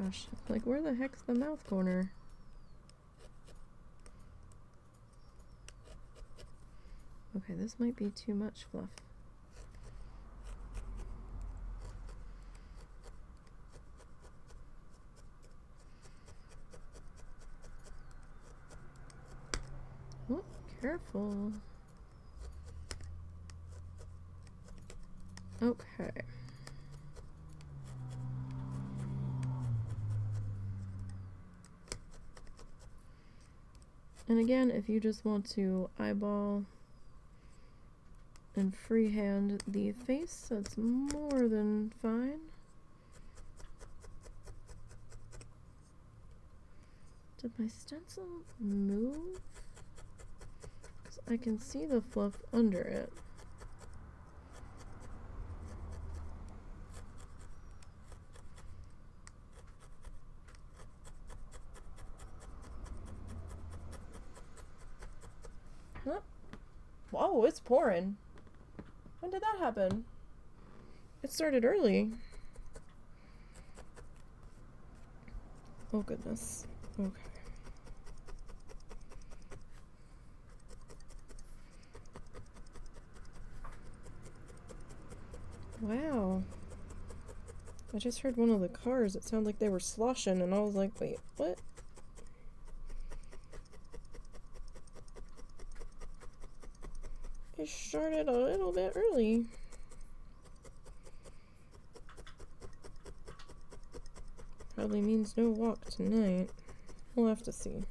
Gosh, like where the heck's the mouth corner? Okay, this might be too much fluff. Oh, careful. Okay. And again, if you just want to eyeball and freehand the face, that's more than fine. Did my stencil move? Because I can see the fluff under it. Huh? Whoa, it's pouring. When did that happen? It started early. Oh goodness. Okay. Wow. I just heard one of the cars. It sounded like they were sloshing, and I was like, wait, what? It started a little bit early. Probably means no walk tonight. We'll have to see.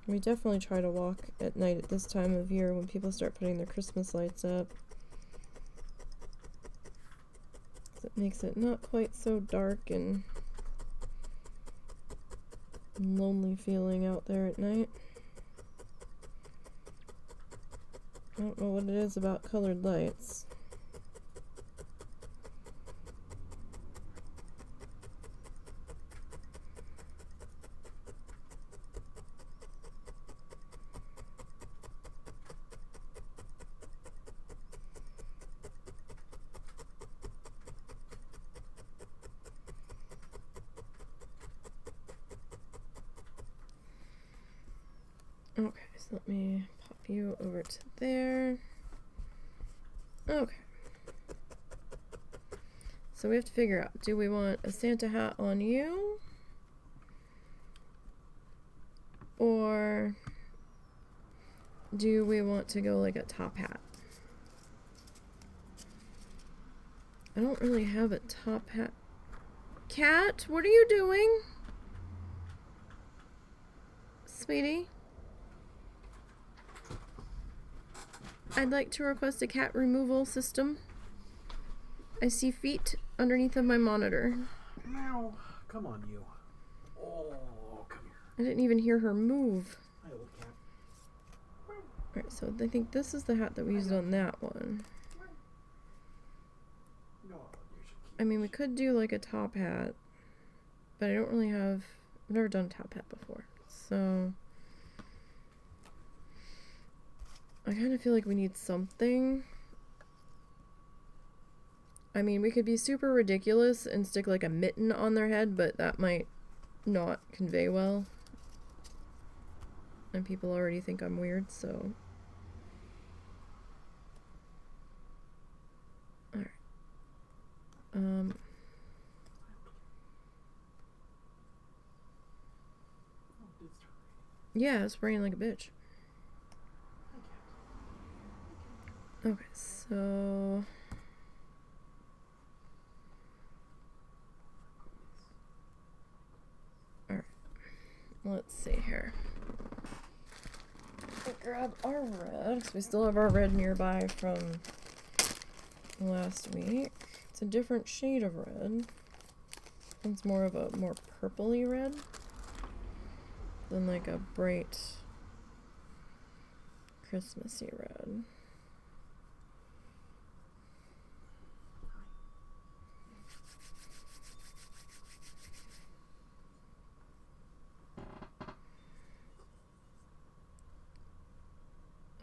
We definitely try to walk at night at this time of year when people start putting their Christmas lights up. It makes it not quite so dark and lonely feeling out there at night. I don't know what it is about colored lights. Okay, so let me pop you over to there. Okay. So we have to figure out, do we want a Santa hat on you? Or do we want to go like a top hat? I don't really have a top hat. Cat, what are you doing? Sweetie? I'd like to request a cat removal system. I see feet underneath of my monitor. Meow. Come on, you. Oh, come here. I didn't even hear her move. Hi, little cat. Alright, so I think this is the hat that we used on that one. No, I mean, we could do like a top hat, but I don't really have, I've never done top hat before, so I kind of feel like we need something. I mean, we could be super ridiculous and stick like a mitten on their head, but that might not convey well. And people already think I'm weird, so. Alright. Yeah, it's raining like a bitch. Okay, so. Alright. Let's see here. We'll grab our red, because we still have our red nearby from last week. It's a different shade of red. It's more of a more purpley red than like a bright Christmassy red.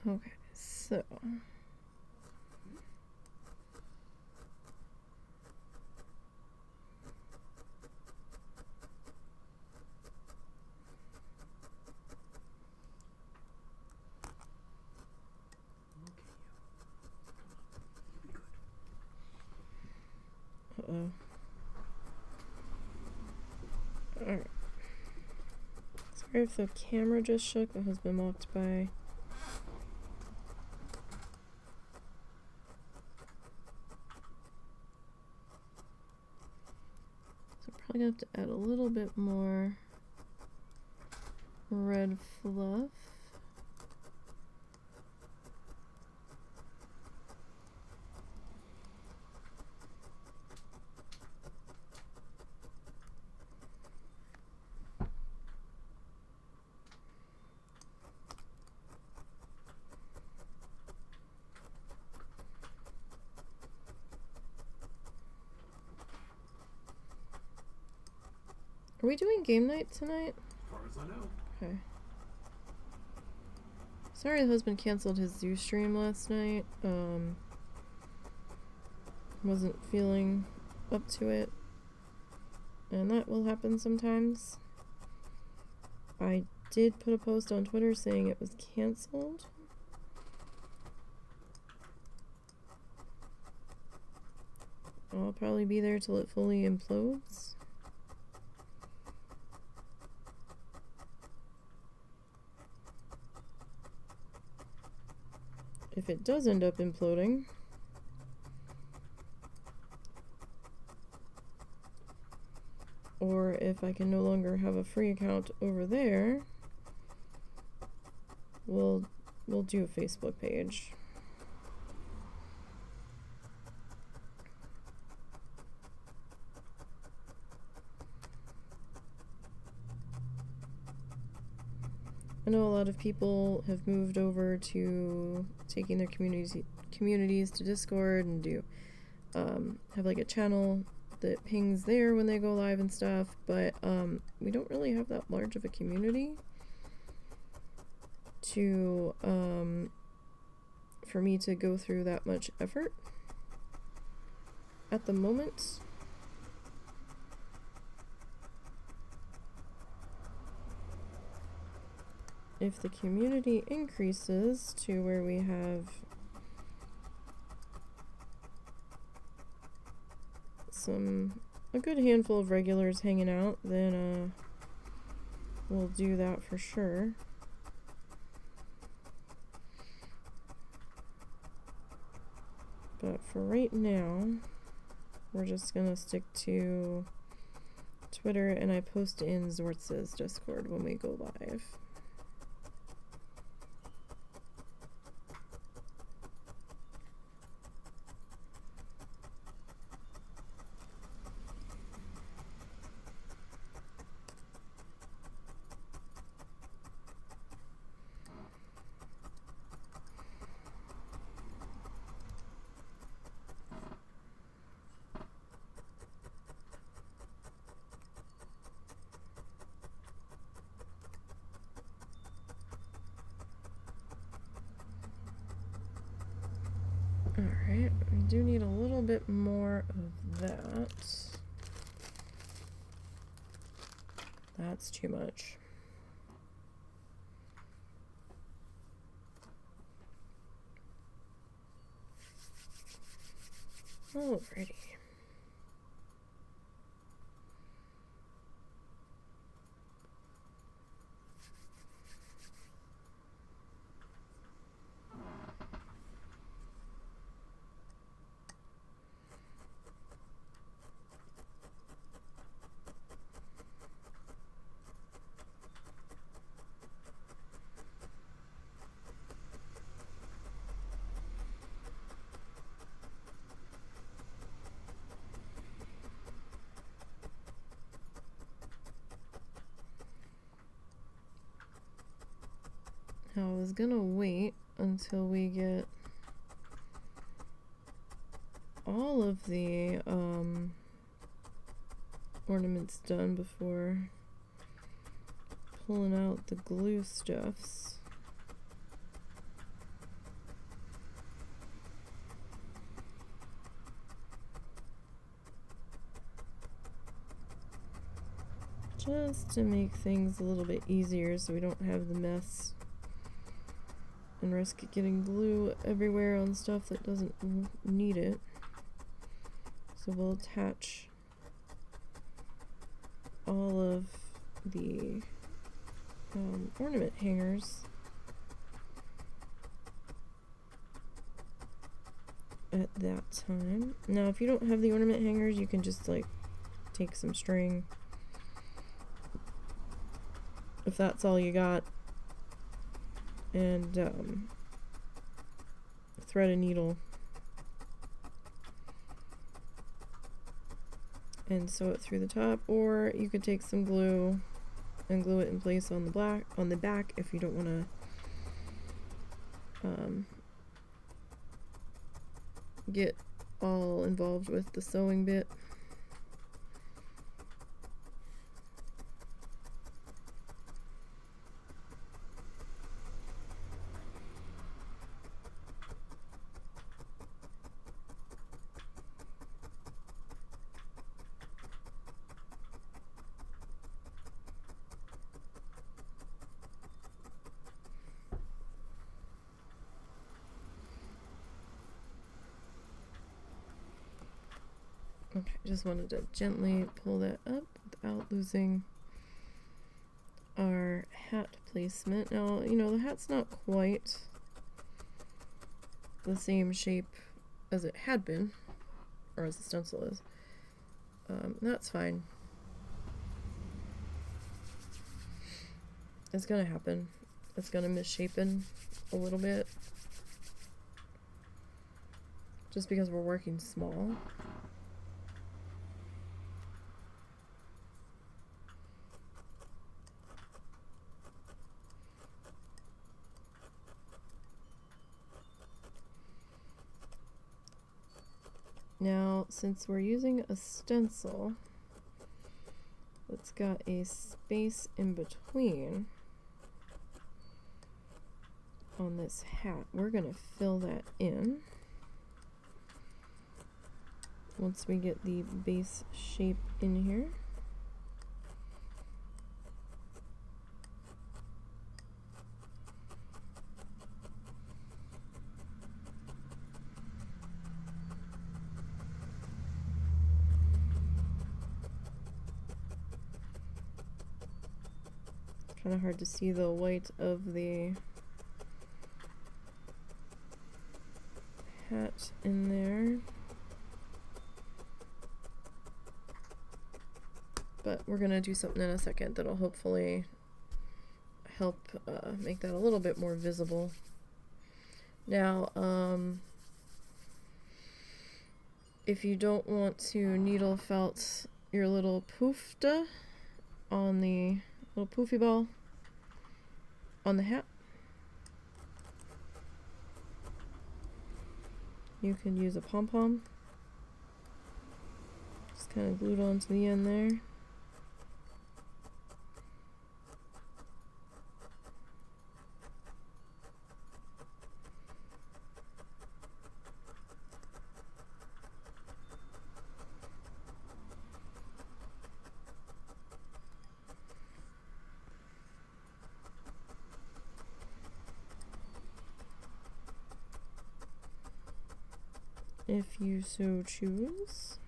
Okay, so uh-oh. Alright. Sorry if the camera just shook. That has been walked by. So probably gonna have to add a little bit more red fluff. Are we doing game night tonight? As far as I know. Okay. Sorry the husband canceled his zoo stream last night. Wasn't feeling up to it. And that will happen sometimes. I did put a post on Twitter saying it was canceled. I'll probably be there till it fully implodes. If it does end up imploding, or if I can no longer have a free account over there, we'll do a Facebook page. I know a lot of people have moved over to taking their communities to Discord and do have like a channel that pings there when they go live and stuff, but we don't really have that large of a community to for me to go through that much effort at the moment. If the community increases to where we have a good handful of regulars hanging out, then we'll do that for sure. But for right now, we're just gonna stick to Twitter, and I post in Zortz's Discord when we go live. we do need a little bit more of that. That's too much. Alrighty. I was gonna wait until we get all of the ornaments done before pulling out the glue stuffs. Just to make things a little bit easier so we don't have the mess and risk getting glue everywhere on stuff that doesn't need it. So we'll attach all of the ornament hangers at that time. Now if you don't have the ornament hangers, you can just like take some string, if that's all you got, and thread a needle and sew it through the top, or you could take some glue and glue it in place on the back if you don't want to get all involved with the sewing bit. Okay, just wanted to gently pull that up without losing our hat placement. Now, you know, the hat's not quite the same shape as it had been, or as the stencil is. That's fine. It's gonna happen. It's gonna misshapen a little bit, just because we're working small. Now, since we're using a stencil that's got a space in between on this hat, we're going to fill that in once we get the base shape in here. Kind of hard to see the white of the hat in there, but we're gonna do something in a second that'll hopefully help make that a little bit more visible. Now, if you don't want to needle felt your little poofta on the little poofy ball on the hat, you can use a pom-pom, just kind of glued onto the end there. if you so choose.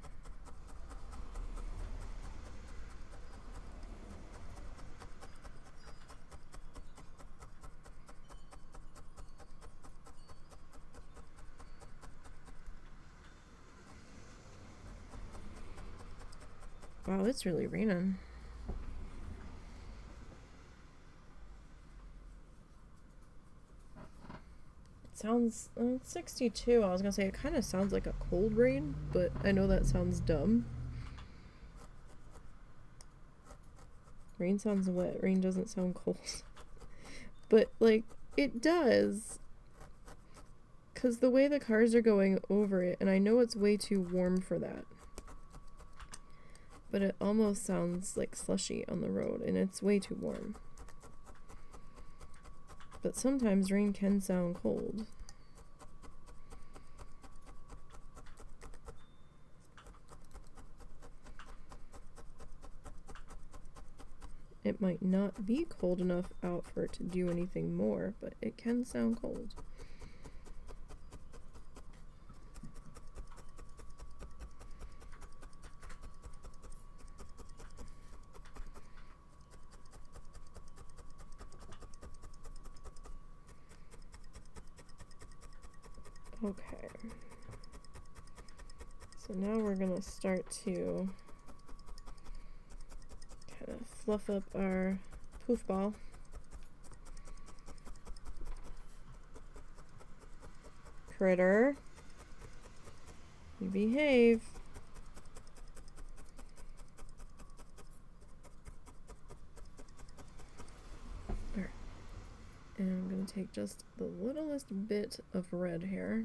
Wow, it's really raining. It sounds 62. I was gonna say it kind of sounds like a cold rain, but I know that sounds dumb. Rain sounds wet. Rain doesn't sound cold. But, like, it does. Because the way the cars are going over it, and I know it's way too warm for that. But it almost sounds like slushy on the road, and it's way too warm. But sometimes rain can sound cold. It might not be cold enough out for it to do anything more, but it can sound cold. Okay. So now we're gonna start to kind of fluff up our poof ball. Critter, you behave. Alright. And I'm gonna take just the littlest bit of red here.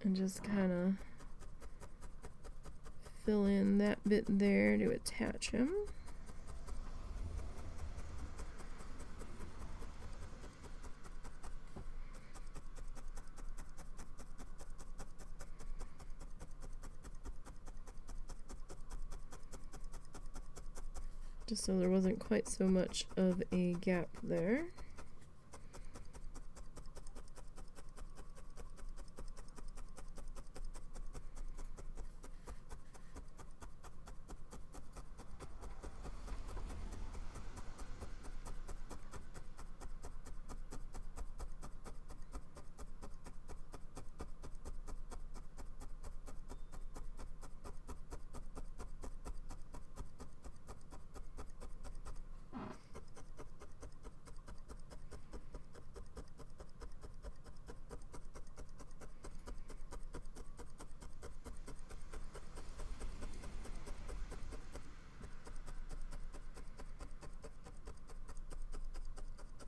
And just kind of fill in that bit there to attach him. Just so there wasn't quite so much of a gap there.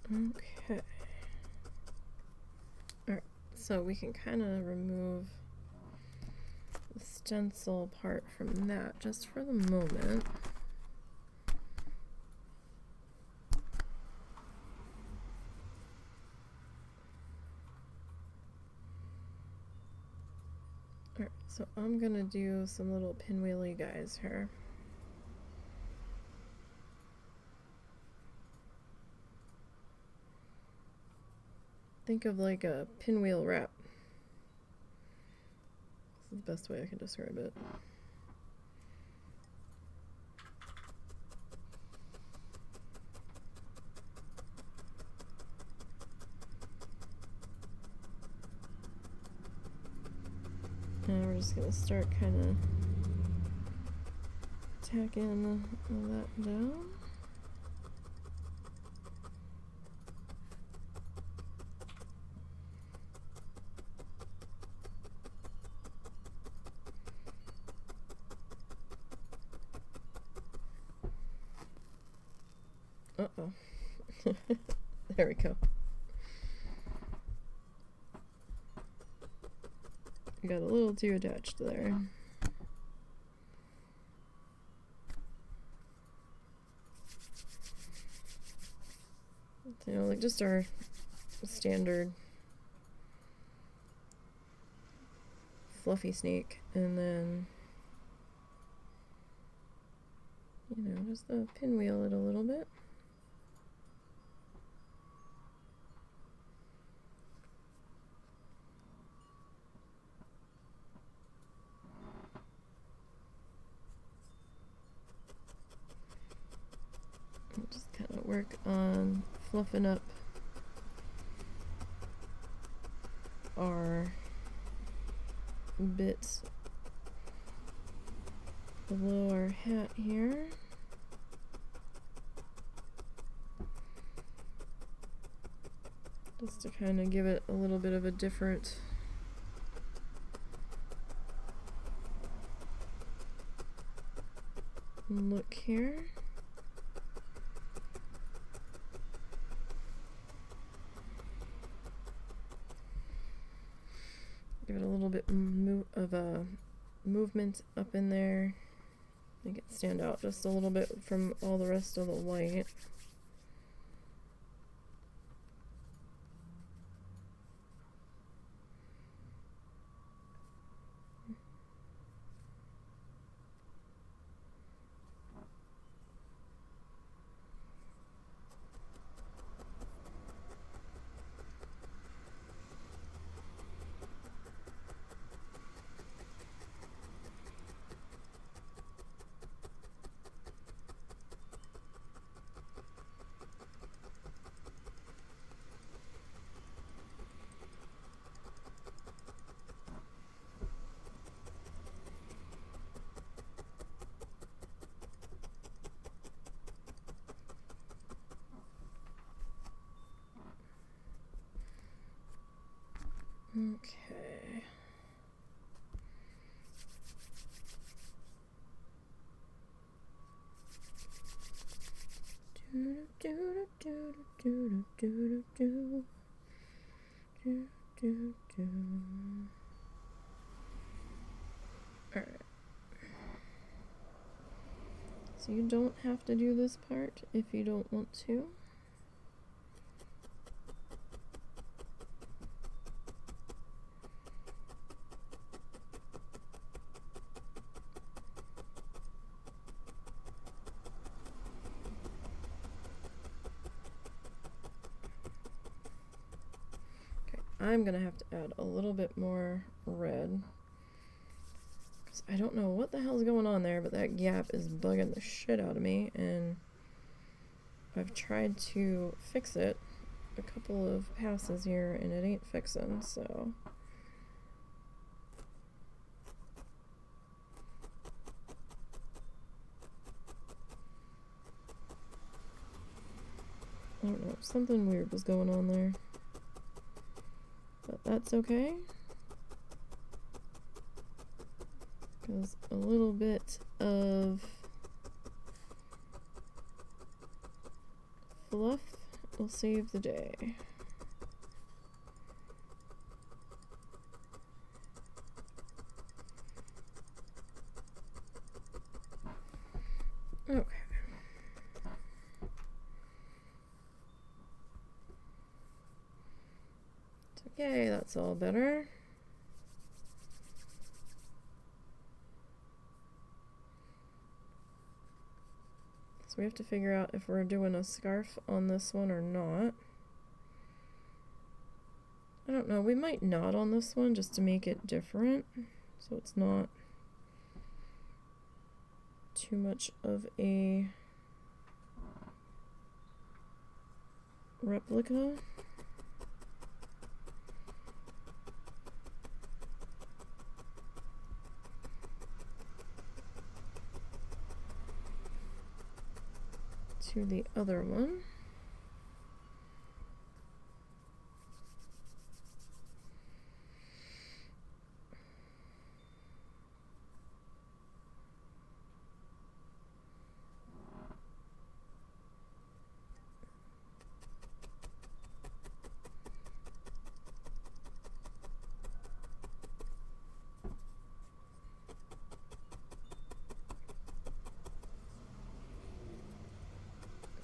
Okay. Alright, so we can kind of remove the stencil part from that just for the moment. Alright, so I'm gonna do some little pinwheely guys here. Think of like a pinwheel wrap. This is the best way I can describe it. And we're just gonna start kind of tacking all that down. Uh-oh. There we go. I got a little too attached there. You know, like just our standard fluffy snake, and then you know, just pinwheel it a little bit. And just kind of work on fluffing up our bits below our hat here. Just to kind of give it a little bit of a different look here. Give it a little bit of a movement up in there. Make it stand out just a little bit from all the rest of the white. Okay. All right. So you don't have to do this part if you don't want to. I'm gonna have to add a little bit more red because I don't know what the hell's going on there, but that gap is bugging the shit out of me, and I've tried to fix it a couple of passes here and it ain't fixing, so I don't know, something weird was going on there. But that's okay, because a little bit of fluff will save the day. Okay. Okay, that's all better. So we have to figure out if we're doing a scarf on this one or not. I don't know, we might not on this one just to make it different, so it's not too much of a replica. To the other one.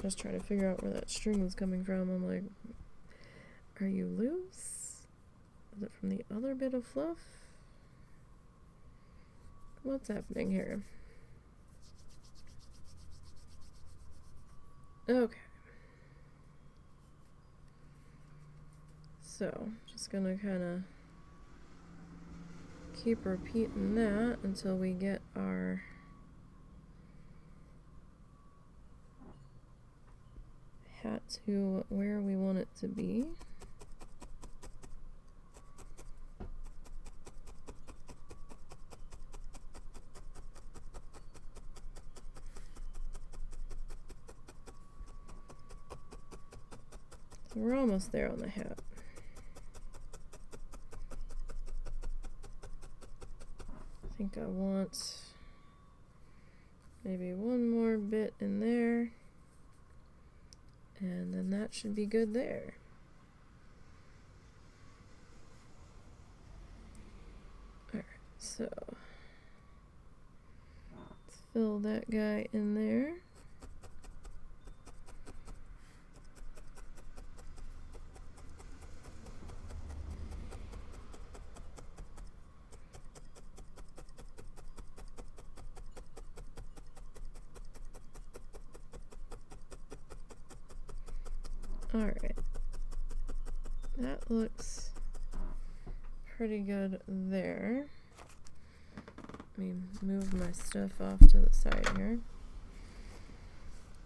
Just trying to figure out where that string was coming from. I'm like, are you loose? Is it from the other bit of fluff? What's happening here? Okay. So, just gonna kind of keep repeating that until we get our hat to where we want it to be. So we're almost there on the hat. I think I want maybe one more bit in there, and then that should be good there. Alright, so let's fill that guy in there. Alright, that looks pretty good there. Let me move my stuff off to the side here.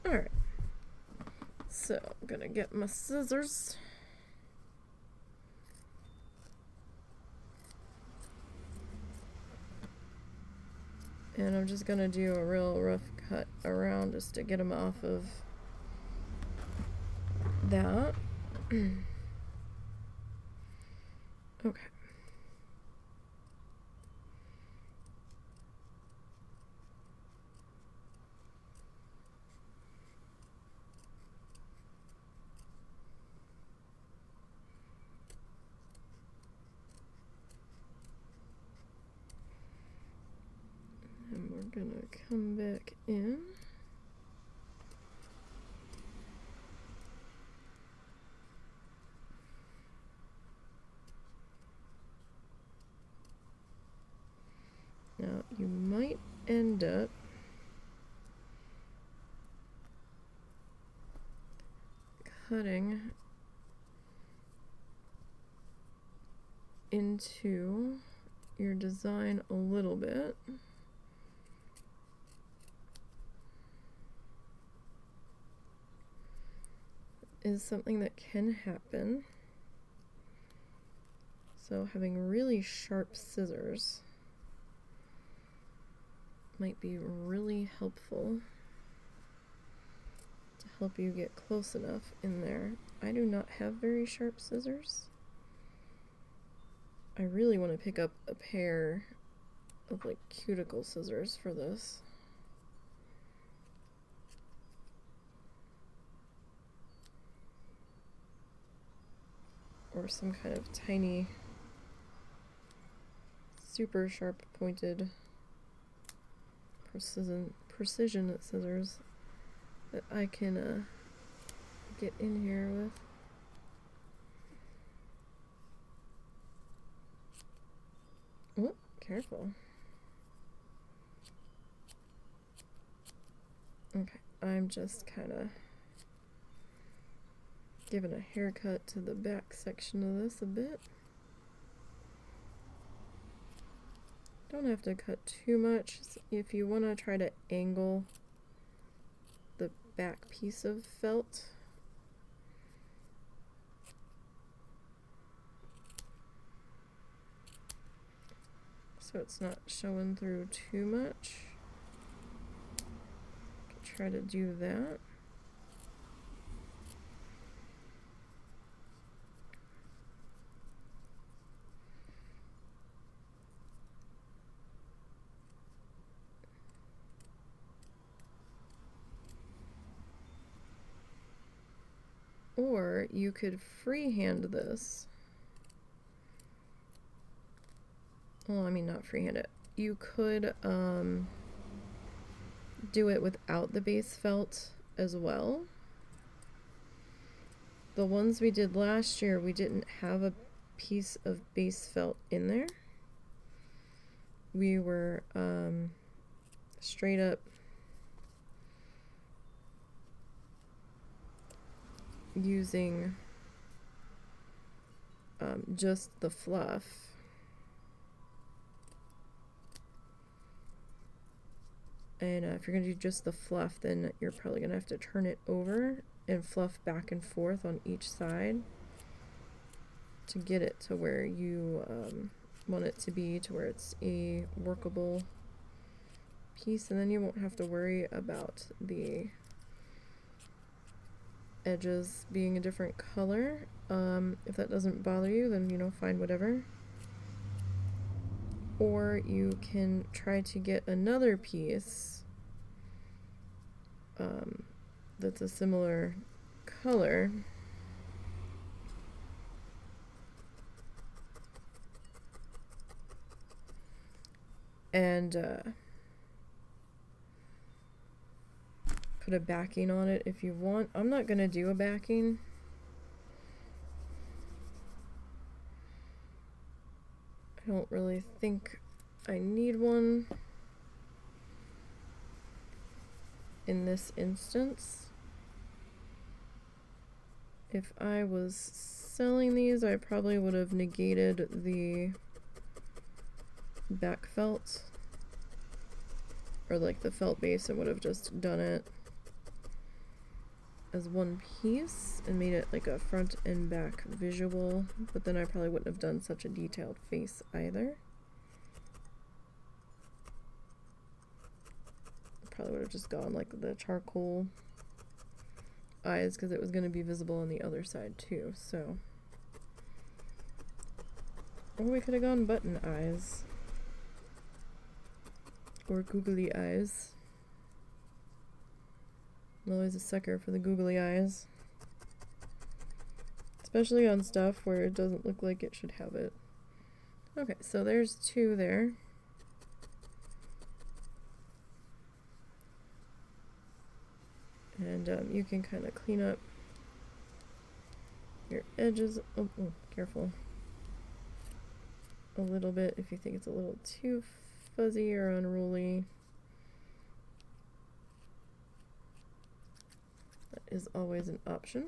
Alright, so I'm gonna get my scissors. And I'm just gonna do a real rough cut around just to get them off of that. Okay. And we're gonna come back in. Now, you might end up cutting into your design a little bit. Is something that can happen. So having really sharp scissors might be really helpful to help you get close enough in there. I do not have very sharp scissors. I really want to pick up a pair of like cuticle scissors for this. Or some kind of tiny, super sharp pointed precision scissors that I can get in here with. Oh, careful. Okay, I'm just kind of giving a haircut to the back section of this a bit. Don't have to cut too much. If you want to try to angle the back piece of felt, so it's not showing through too much, you can try to do that. Or you could freehand this. Well, I mean, not freehand it. You could do it without the base felt as well. The ones we did last year, we didn't have a piece of base felt in there. We were straight up using just the fluff. And if you're going to do just the fluff, then you're probably going to have to turn it over and fluff back and forth on each side to get it to where you want it to be, to where it's a workable piece, and then you won't have to worry about the edges being a different color. If that doesn't bother you, then, you know, fine, whatever. Or you can try to get another piece that's a similar color, and put a backing on it if you want. I'm not gonna do a backing. I don't really think I need one in this instance. If I was selling these, I probably would have negated the back felt, or like the felt base, and would have just done it as one piece and made it like a front and back visual, but then I probably wouldn't have done such a detailed face either. Probably would have just gone like the charcoal eyes, because it was going to be visible on the other side too, so. Or we could have gone button eyes. Or googly eyes. I'm always a sucker for the googly eyes. Especially on stuff where it doesn't look like it should have it. Okay, so there's two there. And you can kind of clean up your edges. Oh, careful. A little bit if you think it's a little too fuzzy or unruly. That is always an option.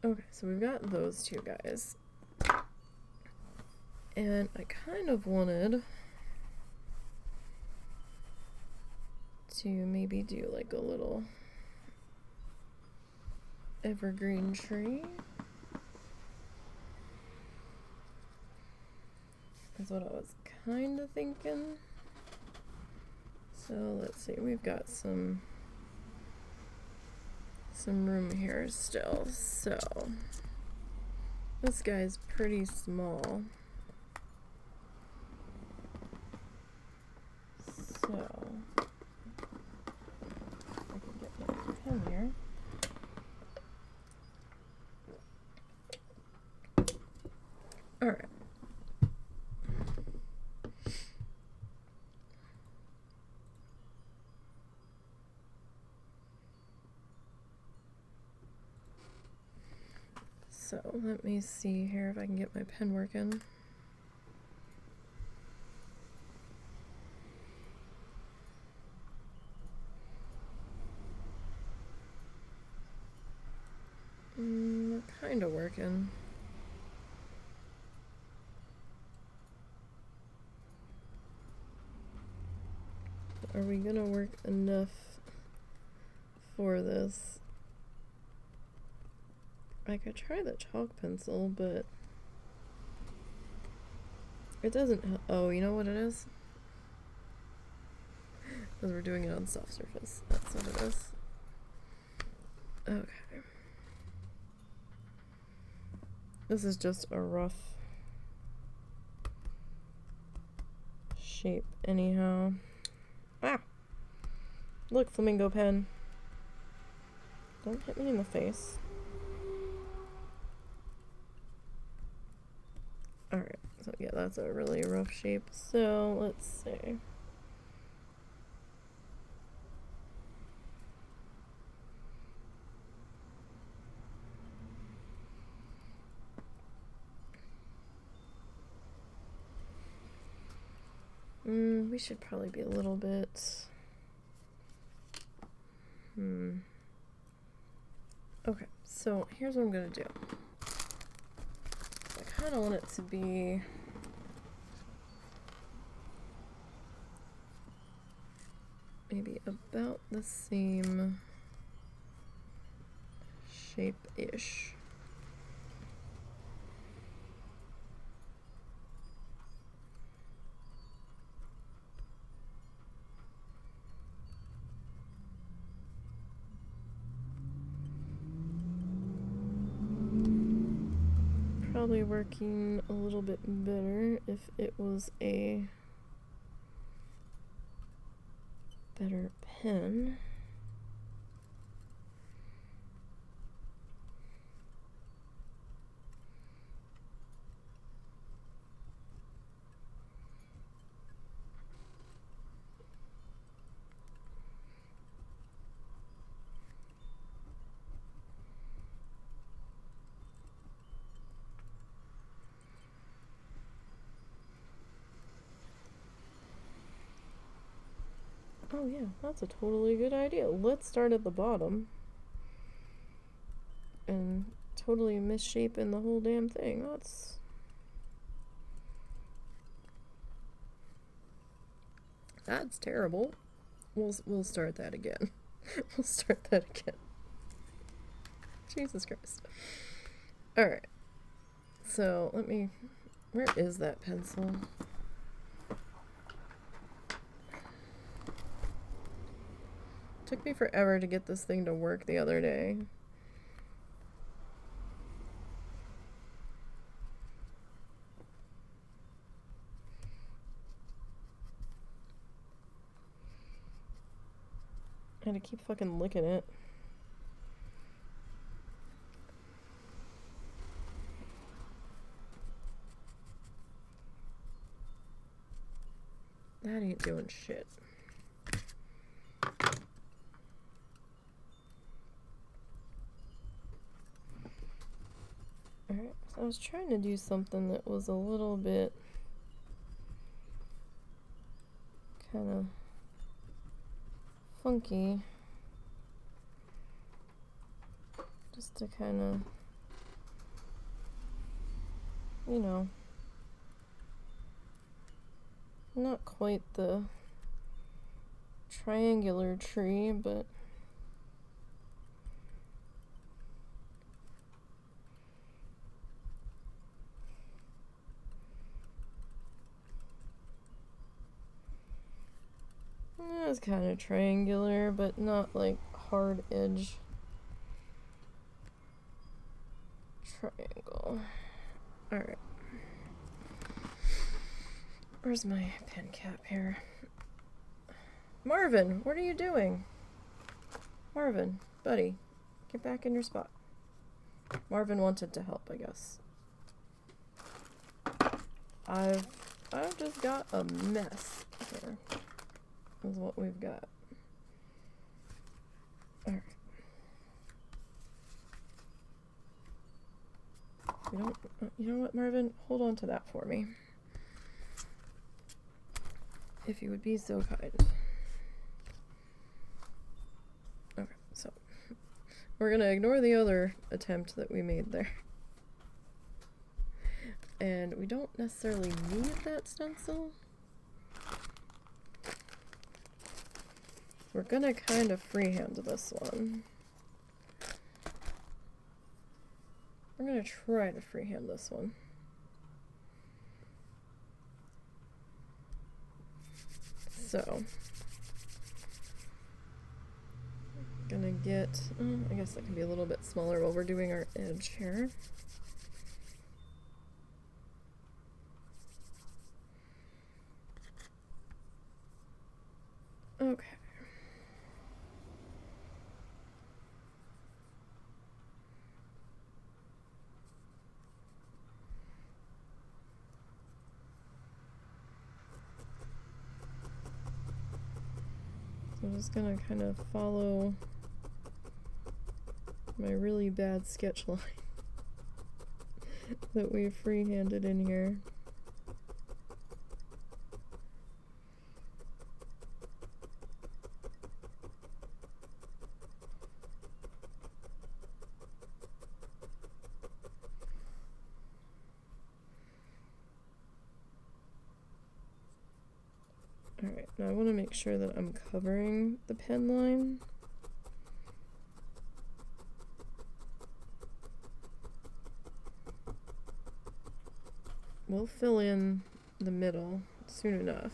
Okay, so we've got those two guys. And I kind of wanted to maybe do like a little evergreen tree. That's what I was kind of thinking. So let's see, we've got some room here still. So this guy's pretty small. So I can get my pen here. All right. So let me see here if I can get my pen working. Kind of working. Are we gonna work enough for this? I could try the chalk pencil, but it doesn't. Oh, you know what it is? Because we're doing it on soft surface. That's what it is. Okay. This is just a rough shape, anyhow. Ah! Look, flamingo pen. Don't hit me in the face. Alright, so yeah, that's a really rough shape. So, let's see. We should probably be a little bit... Okay, so here's what I'm gonna do. I kind of want it to be maybe about the same shape-ish. Probably working a little bit better if it was a better pen. Oh yeah, that's a totally good idea. Let's start at the bottom and totally misshapen the whole damn thing. That's terrible. We'll start that again. We'll start that again. Jesus Christ. Alright. So where is that pencil? Took me forever to get this thing to work the other day. I had to keep fucking licking it. That ain't doing shit. Alright, so I was trying to do something that was a little bit kind of funky. Just to kind of, you know, not quite the triangular tree, but it's kind of triangular, but not like hard edge triangle. Alright. Where's my pen cap here? Marvin, what are you doing? Marvin, buddy, get back in your spot. Marvin wanted to help, I guess. I've just got a mess here. Is what we've got. Alright. You know what, Marvin? Hold on to that for me. If you would be so kind. Okay, so we're gonna ignore the other attempt that we made there. And we don't necessarily need that stencil. We're gonna kind of freehand this one. We're gonna try to freehand this one. So, gonna get, I guess that can be a little bit smaller while we're doing our edge here. Okay. So I'm just gonna kind of follow my really bad sketch line that we freehanded in here. Now I want to make sure that I'm covering the pen line. We'll fill in the middle soon enough.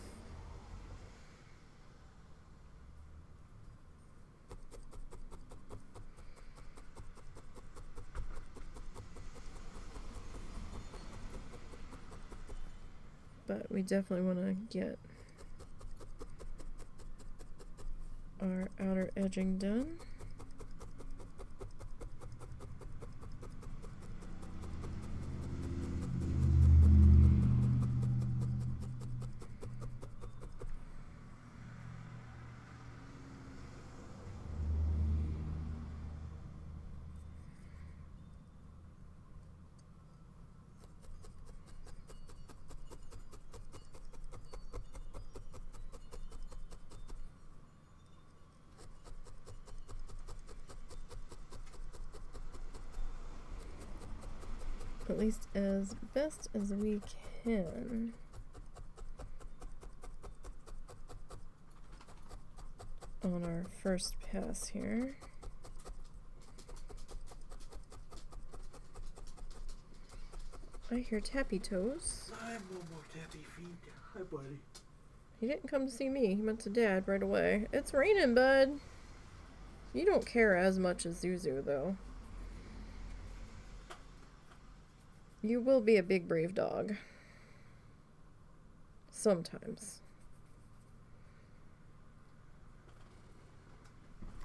But we definitely want to get our outer edging done. At least as best as we can. On our first pass here. I hear tappy toes. I have no more tappy feet. Hi, buddy. He didn't come to see me. He went to Dad right away. It's raining, bud. You don't care as much as Zuzu, though. You will be a big, brave dog. Sometimes.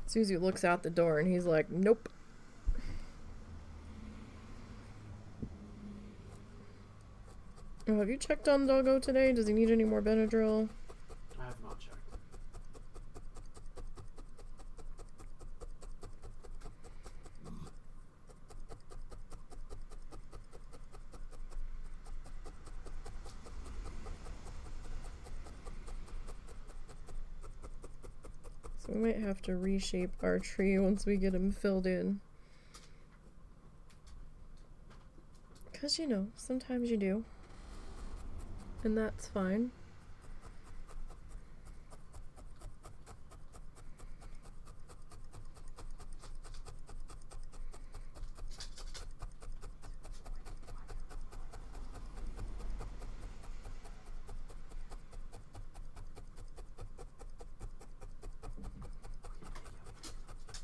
Zuzu looks out the door and he's like, nope. Oh, have you checked on Doggo today? Does he need any more Benadryl? I have not checked. So we might have to reshape our tree once we get him filled in. Because, you know, sometimes you do. And that's fine.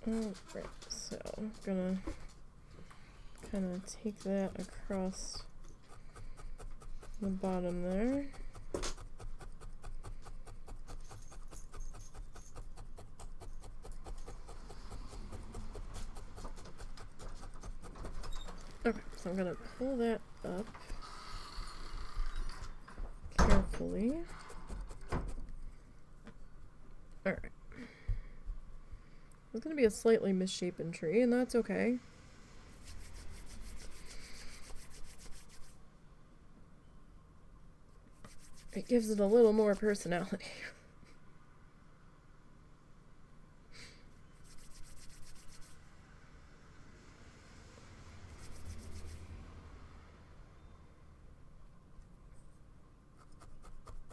Alright, so I'm gonna kind of take that across the bottom there. Okay, so I'm gonna pull that up carefully. Alright. It's going to be a slightly misshapen tree, and that's okay. It gives it a little more personality.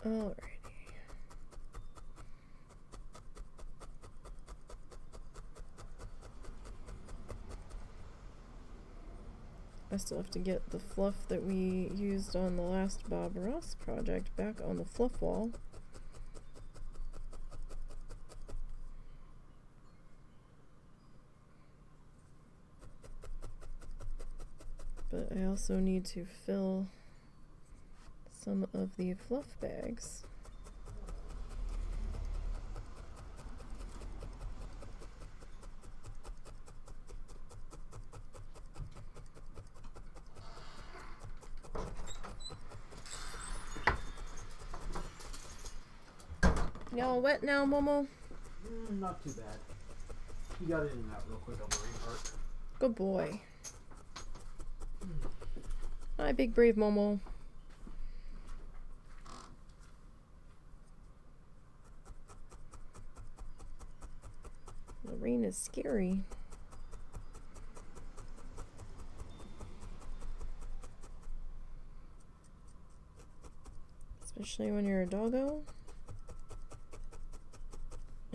Alrighty. I still have to get the fluff that we used on the last Bob Ross project back on the fluff wall. But I also need to fill some of the fluff bags. Y'all wet now, Momo? Not too bad. You got it in and out real quick on the rain part. Good boy. Hi, big brave Momo. The rain is scary. Especially when you're a doggo.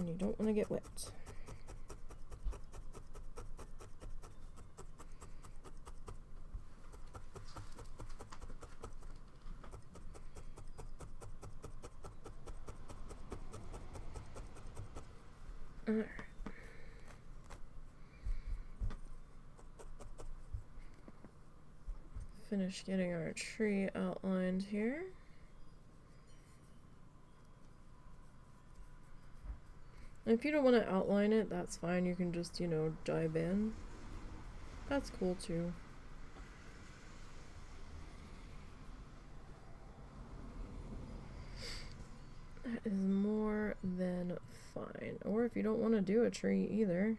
and you don't want to get wet. Alright. Finish getting our tree outlined here. If you don't want to outline it, that's fine. You can just, you know, dive in. That's cool too. That is more than fine. Or if you don't want to do a tree either.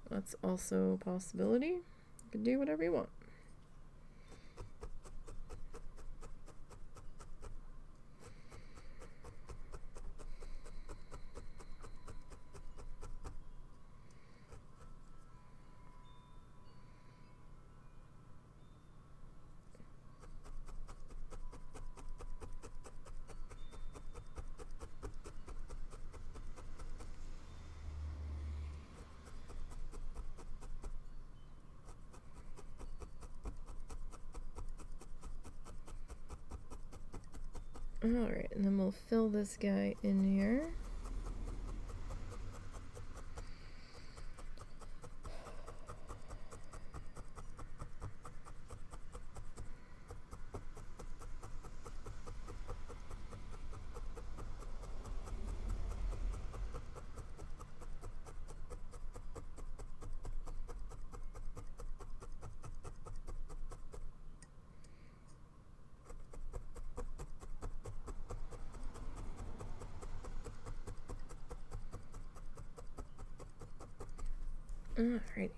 That's also a possibility. You can do whatever you want. Alright, and then we'll fill this guy in here. Alrighty.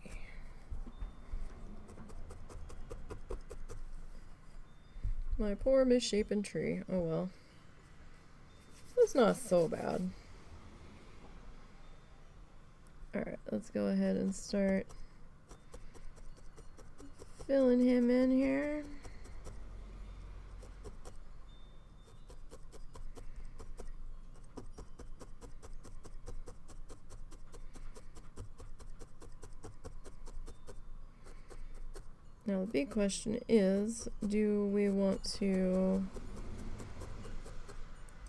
My poor misshapen tree. Oh well. That's not so bad. Alright, let's go ahead and start filling him in here. Now the big question is, do we want to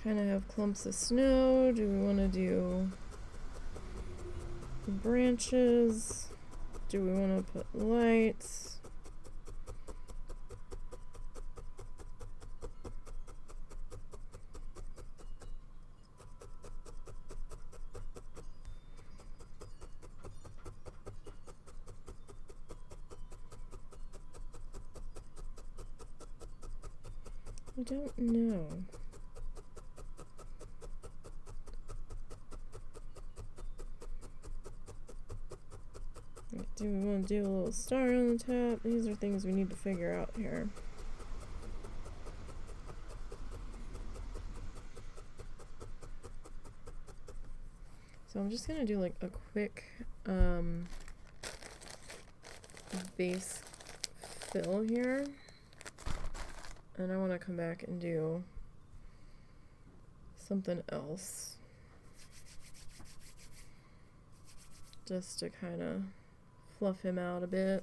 kind of have clumps of snow? Do we want to do branches? Do we want to put lights? I don't know. Do we want to do a little star on the top? These are things we need to figure out here. So I'm just gonna do like a quick base fill here. And I want to come back and do something else. Just to kind of fluff him out a bit.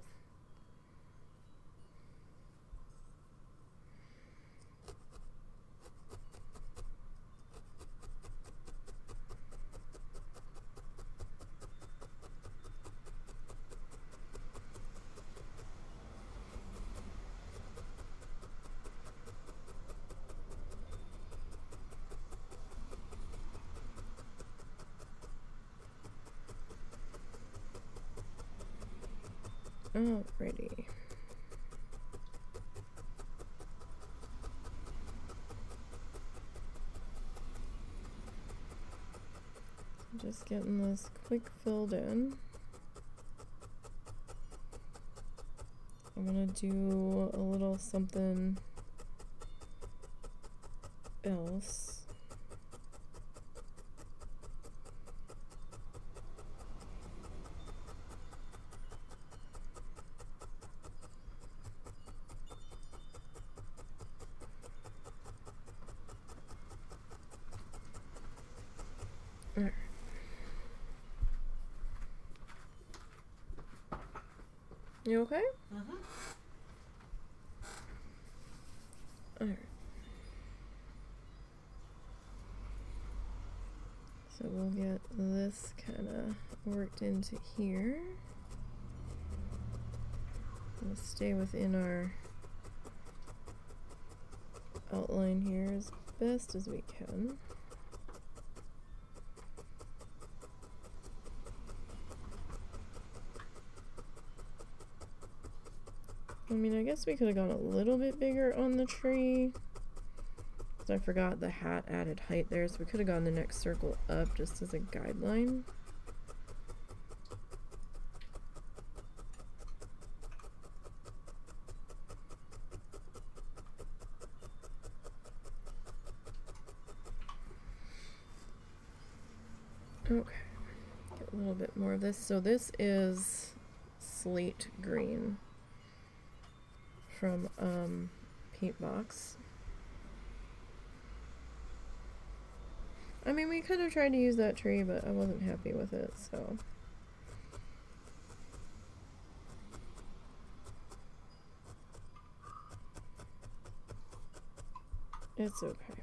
Alrighty. Just getting this quick filled in. I'm gonna do a little something else. Alright. You okay? Mm-hmm. Alright. So we'll get this kind of worked into here. We'll stay within our outline here as best as we can. I mean, I guess we could have gone a little bit bigger on the tree. I forgot the hat added height there, so we could have gone the next circle up just as a guideline. Okay, get a little bit more of this. So this is slate green from Paintbox. I mean, we could have tried to use that tree, but I wasn't happy with it, so. It's okay.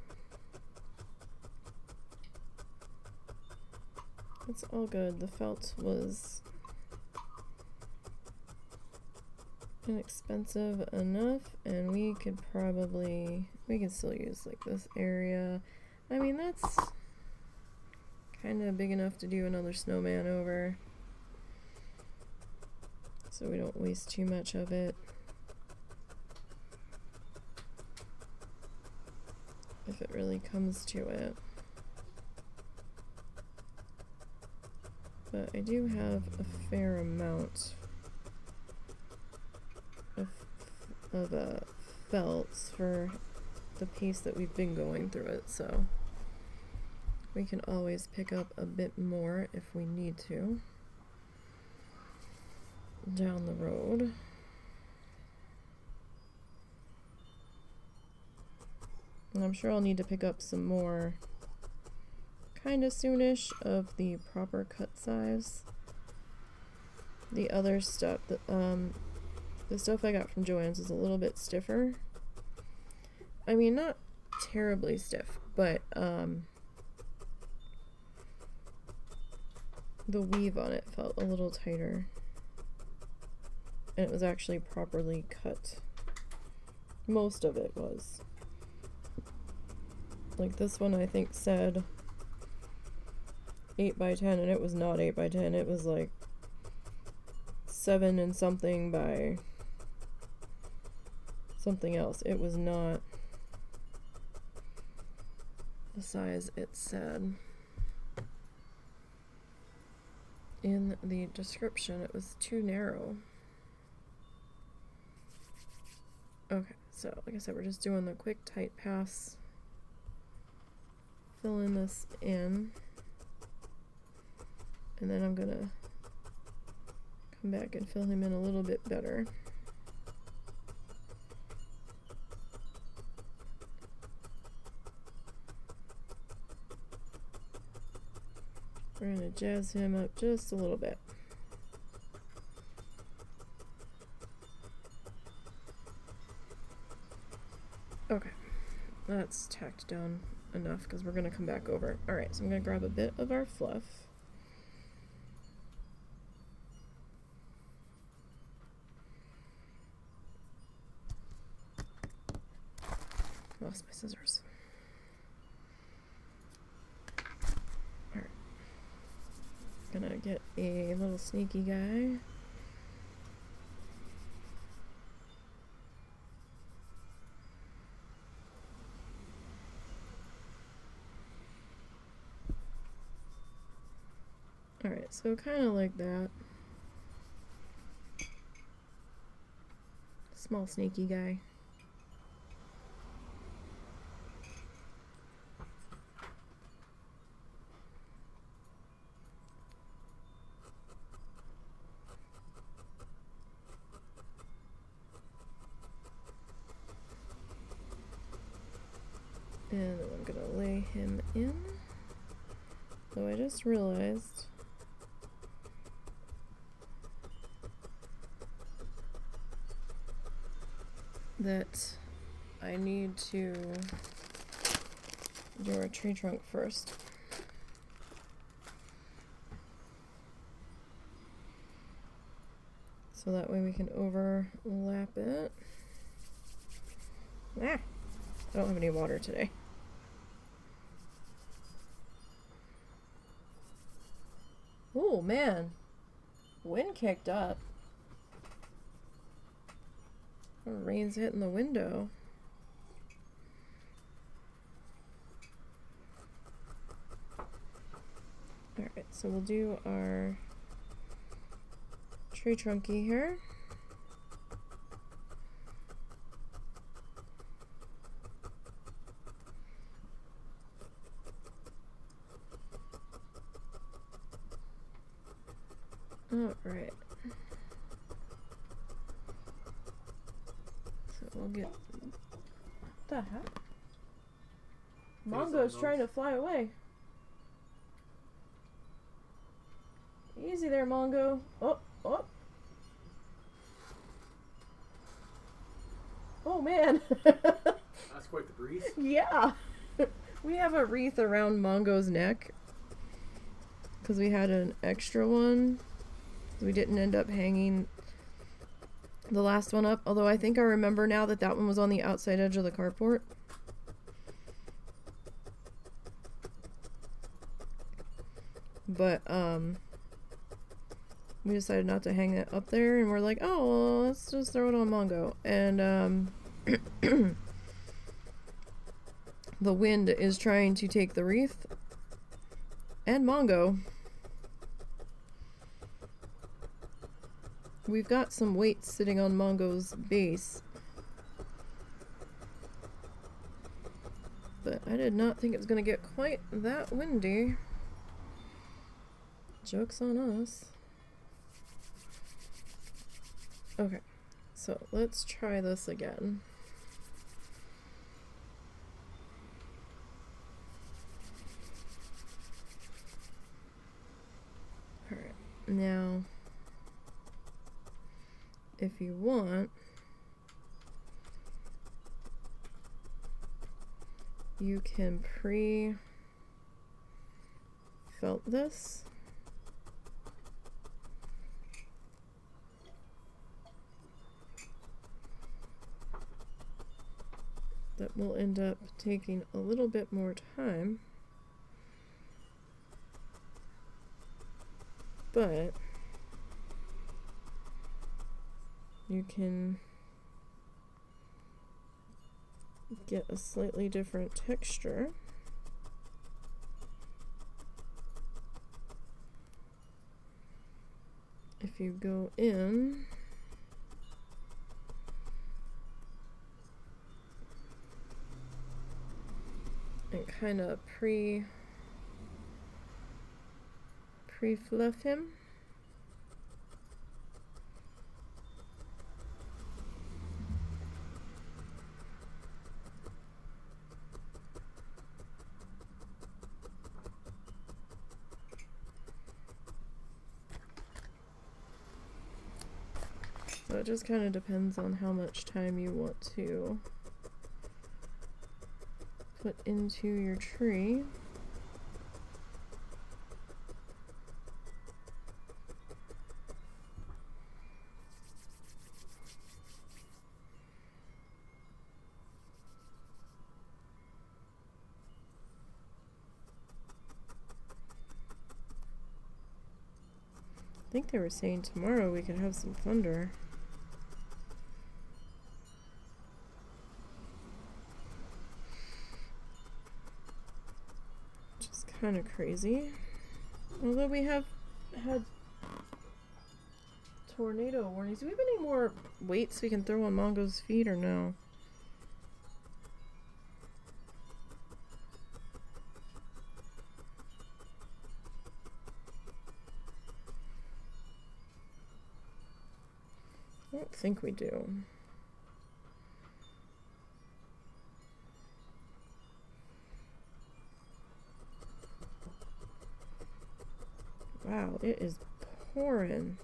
It's all good. The felt was inexpensive enough, and we could still use like this area. I mean, that's kind of big enough to do another snowman over, so we don't waste too much of it. If it really comes to it. But I do have a fair amount of felts for the pace that we've been going through it, so we can always pick up a bit more if we need to down the road. And I'm sure I'll need to pick up some more kind of soonish of the proper cut size. The other stuff, the stuff I got from Joann's is a little bit stiffer. I mean, not terribly stiff, but the weave on it felt a little tighter. And it was actually properly cut. Most of it was. Like this one I think said 8 by 10, and it was not 8 by 10. It was like 7 and something by something else. It was not the size it said in the description. It was too narrow. Okay, so like I said, we're just doing the quick tight pass. Filling this in, and then I'm gonna come back and fill him in a little bit better. We're gonna jazz him up just a little bit. Okay, that's tacked down enough because we're going to come back over. Alright, so I'm going to grab a bit of our fluff. Lost my scissors. Alright. Gonna get a little sneaky guy. Alright, so kind of like that. Small sneaky guy. And I'm gonna lay him in So I just realized that I need to do our tree trunk first. So that way we can overlap it. Ah, I don't have any water today. Oh man, wind kicked up. Rain's hitting the window. Alright, so we'll do our tree trunky here. Alright. So we'll get... What the heck? Mongo's trying to fly away. Easy there, Mongo. Oh, oh. Oh, man. That's quite the breeze. Yeah. We have a wreath around Mongo's neck because we had an extra one. We didn't end up hanging the last one up, although I think I remember now that that one was on the outside edge of the carport. But we decided not to hang it up there, and we're like, oh, well, let's just throw it on Mongo. And the wind is trying to take the wreath and Mongo. We've got some weights sitting on Mongo's base, but I did not think it was going to get quite that windy. Joke's on us. Okay, so let's try this again. Alright, now if you want, you can pre-felt this. That will end up taking a little bit more time, but you can get a slightly different texture. If you go in and kind of pre-fluff him. So it just kind of depends on how much time you want to put into your tree. I think they were saying tomorrow we could have some thunder. Kind of crazy. Although we have had tornado warnings. Do we have any more weights we can throw on Mongo's feet or no? I don't think we do. Wow, it is pouring.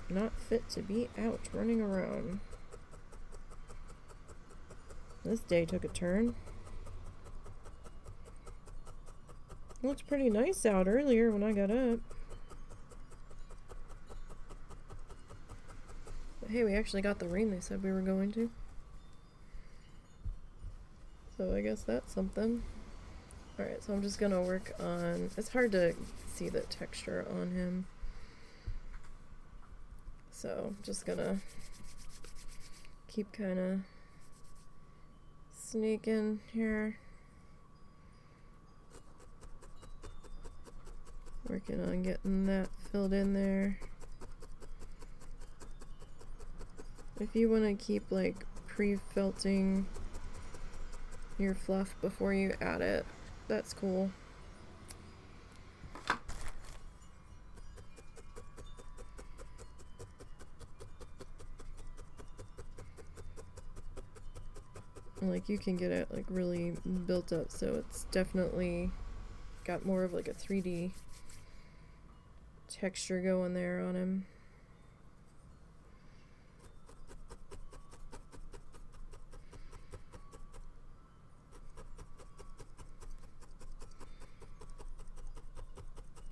Not fit to be out running around. This day took a turn. It looked pretty nice out earlier when I got up. But hey, we actually got the rain they said we were going to. So I guess that's something. Alright, so I'm just gonna work on... It's hard to see the texture on him. So I'm just gonna keep kind of sneaking here. Working on getting that filled in there. If you want to keep like pre-felting your fluff before you add it, that's cool. Like you can get it like really built up, so it's definitely got more of like a 3D texture going there on him.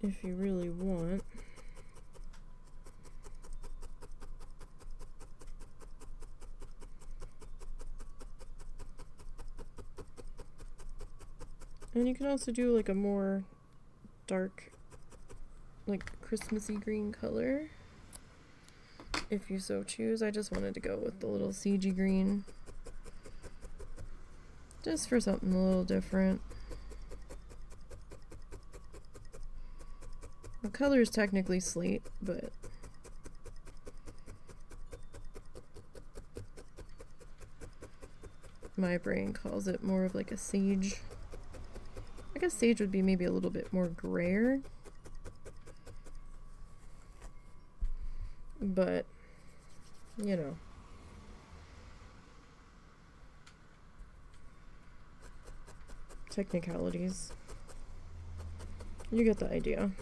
If you really want. And you can also do like a more dark, like Christmassy green color if you so choose. I just wanted to go with the little CG green just for something a little different. The color is technically slate, but my brain calls it more of like a sage. I guess sage would be maybe a little bit more grayer. But, you know. Technicalities. You get the idea.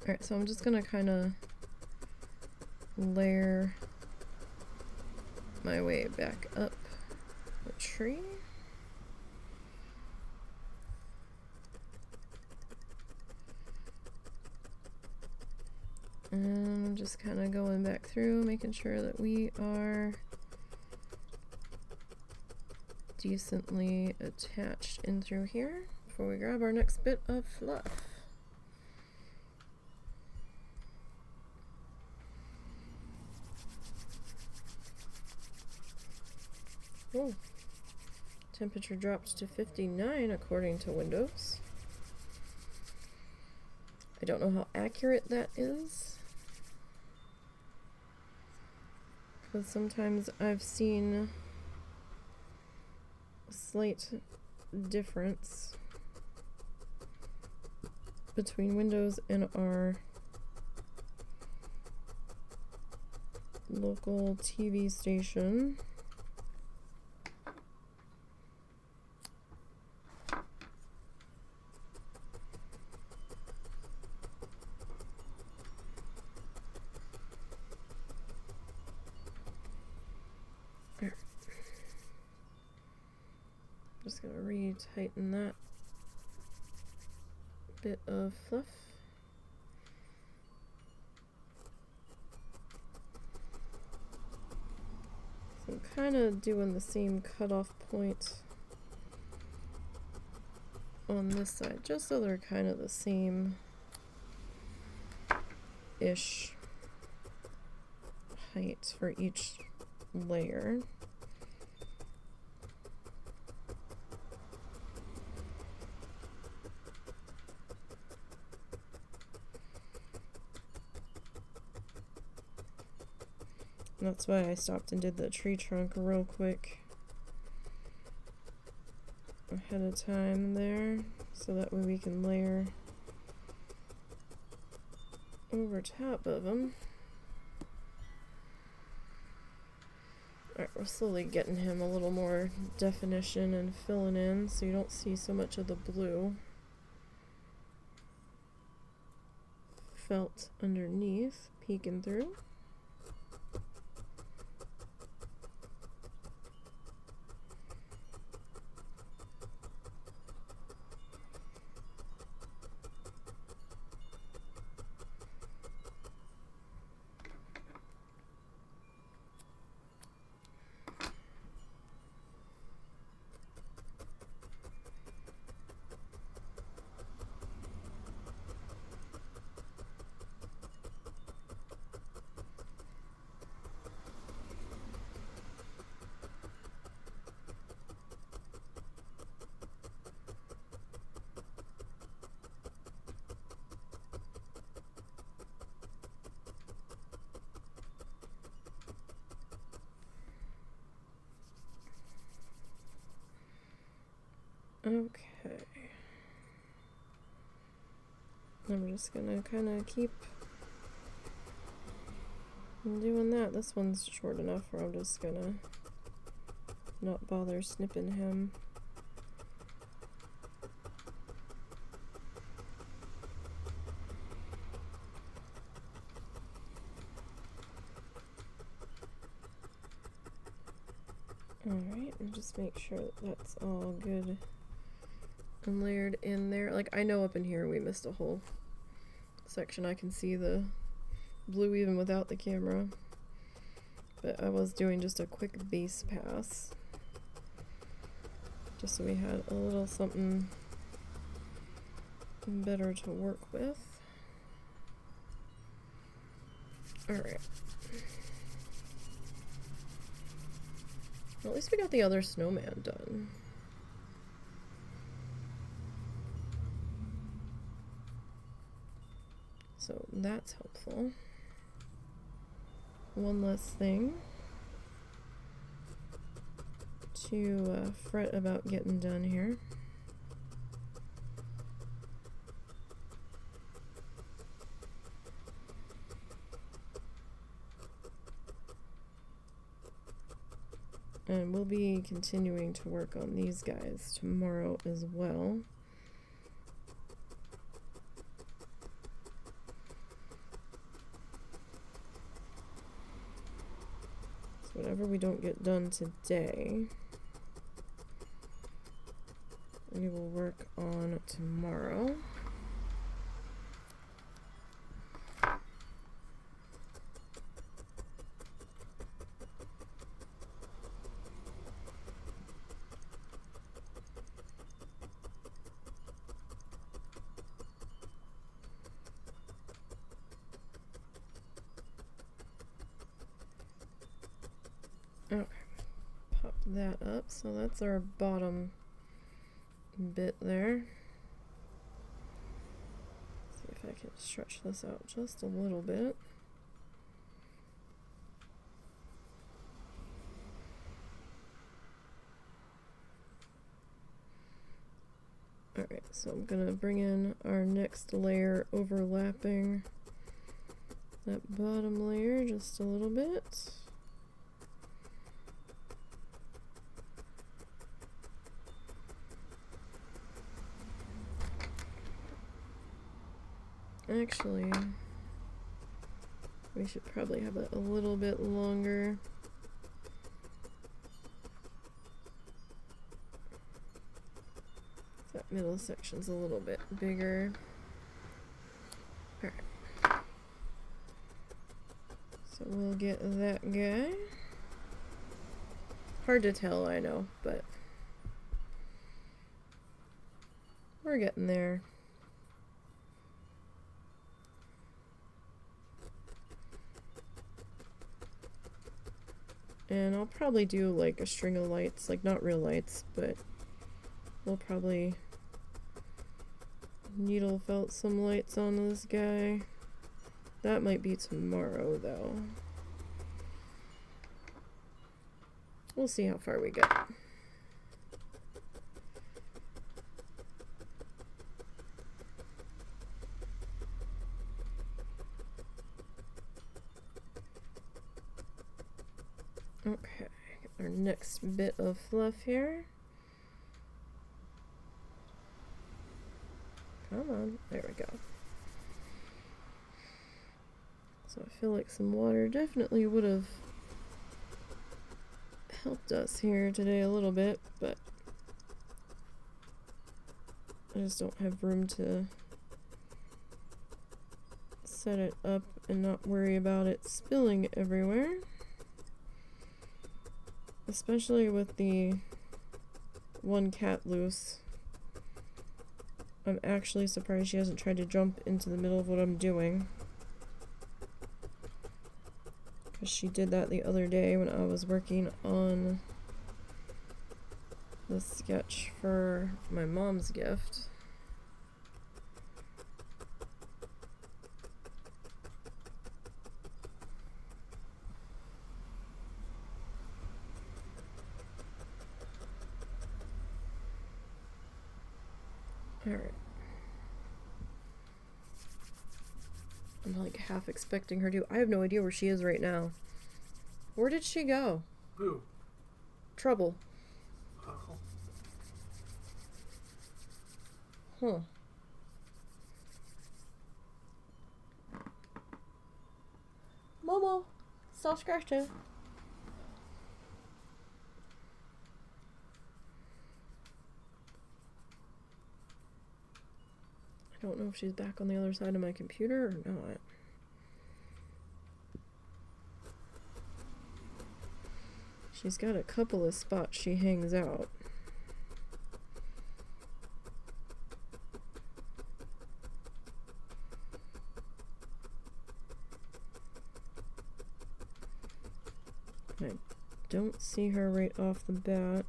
Alright, so I'm just gonna kind of layer my way back up the tree. And I'm just kind of going back through, making sure that we are decently attached in through here before we grab our next bit of fluff. Oh, temperature dropped to 59 according to Windows. I don't know how accurate that is, because sometimes I've seen a slight difference between Windows and our local TV station. Just gonna re-tighten that bit of fluff. So I'm kind of doing the same cutoff point on this side, just so they're kind of the same-ish height for each layer. That's why I stopped and did the tree trunk real quick ahead of time there, so that way we can layer over top of him. Alright, we're slowly getting him a little more definition and filling in so you don't see so much of the blue felt underneath, peeking through. Okay. I'm just gonna kind of keep doing that. This one's short enough where I'm just gonna not bother snipping him. Alright, and just make sure that that's all good and layered in there. Like, I know up in here we missed a whole section. I can see the blue even without the camera. But I was doing just a quick base pass. Just so we had a little something better to work with. Alright. Well, at least we got the other snowman done. So that's helpful. One less thing to fret about getting done here. And we'll be continuing to work on these guys tomorrow as well. Whatever we don't get done today, we will work on tomorrow. Okay, pop that up. So that's our bottom bit there. See if I can stretch this out just a little bit. Alright, so I'm gonna bring in our next layer overlapping that bottom layer just a little bit. Actually, we should probably have it a little bit longer. That middle section's a little bit bigger. Alright. So we'll get that guy. Hard to tell, I know, but we're getting there. And I'll probably do like a string of lights, like not real lights, but we'll probably needle felt some lights on this guy. That might be tomorrow though. We'll see how far we get. Okay, our next bit of fluff here. Come on, there we go. So I feel like some water definitely would have helped us here today a little bit, but I just don't have room to set it up and not worry about it spilling everywhere. Especially with the one cat loose. I'm actually surprised she hasn't tried to jump into the middle of what I'm doing. Because she did that the other day when I was working on the sketch for my mom's gift. Alright. I'm like half expecting her to. I have no idea where she is right now. Where did she go? Who? Trouble. Oh. Huh. Momo, stop scratching. I don't know if she's back on the other side of my computer or not. She's got a couple of spots she hangs out. I don't see her right off the bat.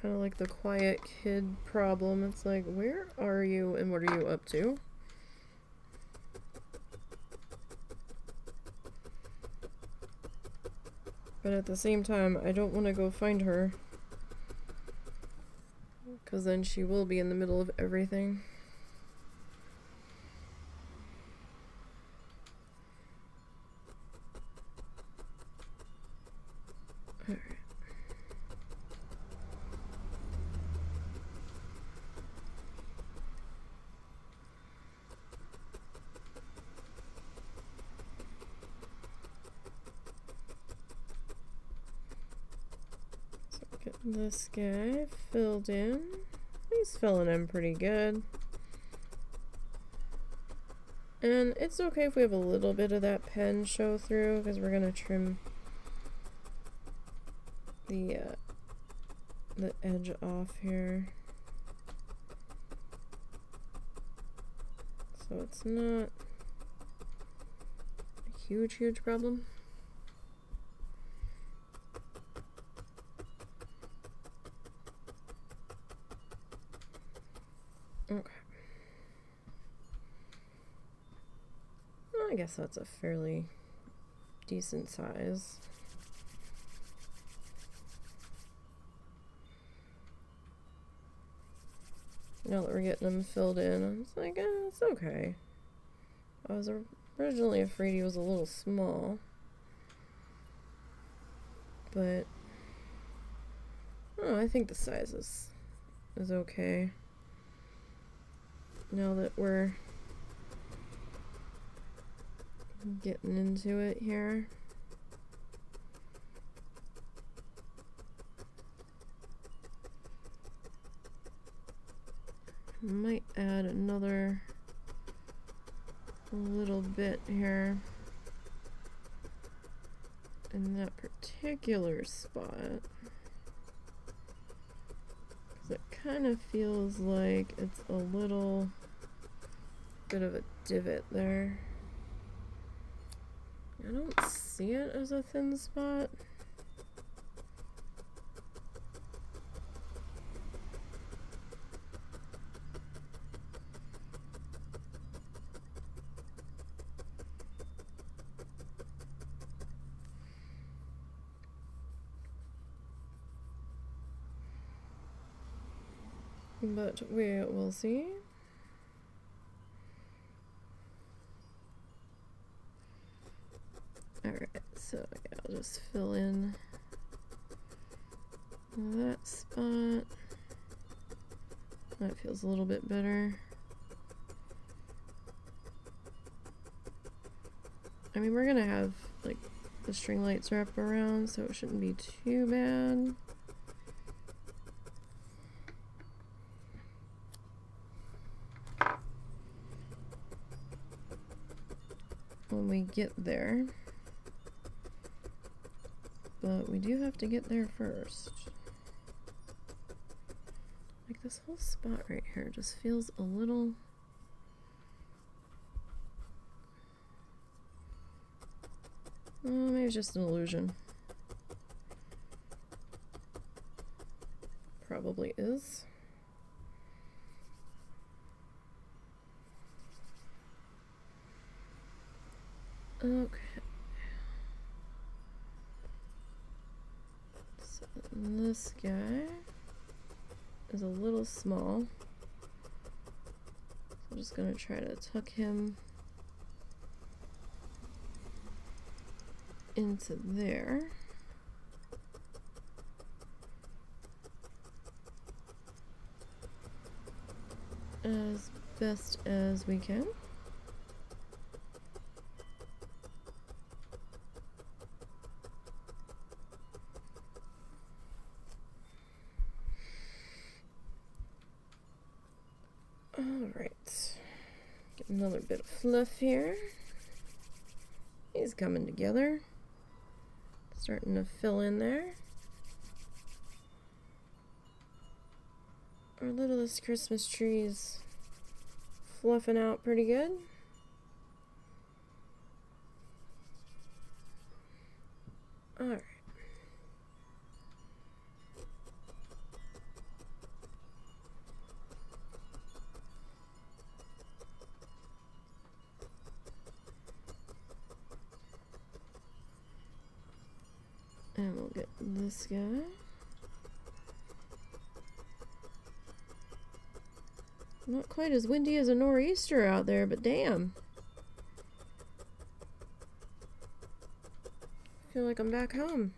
Kind of like the quiet kid problem. It's like, where are you and what are you up to? But at the same time, I don't want to go find her. Because then she will be in the middle of everything. Alright. Get this guy filled in. He's filling in pretty good. And it's okay if we have a little bit of that pen show through, because we're going to trim the edge off here. So it's not a huge problem. Okay. Well, I guess that's a fairly decent size. Now that we're getting them filled in, I was like, it's okay. I was originally afraid he was a little small. But, I think the size is okay. Now that we're getting into it here. Might add another little bit here in that particular spot. Because it kind of feels like it's a little bit of a divot there. I don't see it as a thin spot. But we will see. just fill in that spot. That feels a little bit better. I mean, we're gonna have like the string lights wrap around, so it shouldn't be too bad. When we get there, but we do have to get there first. Like this whole spot right here just feels a little maybe it's just an illusion. Probably is. Okay. So this guy is a little small. So I'm just gonna try to tuck him into there. As best as we can. Alright, get another bit of fluff here. He's coming together. Starting to fill in there. Our littlest Christmas tree's fluffing out pretty good. Alright. And we'll get this guy. Not quite as windy as a nor'easter out there, but damn. I feel like I'm back home.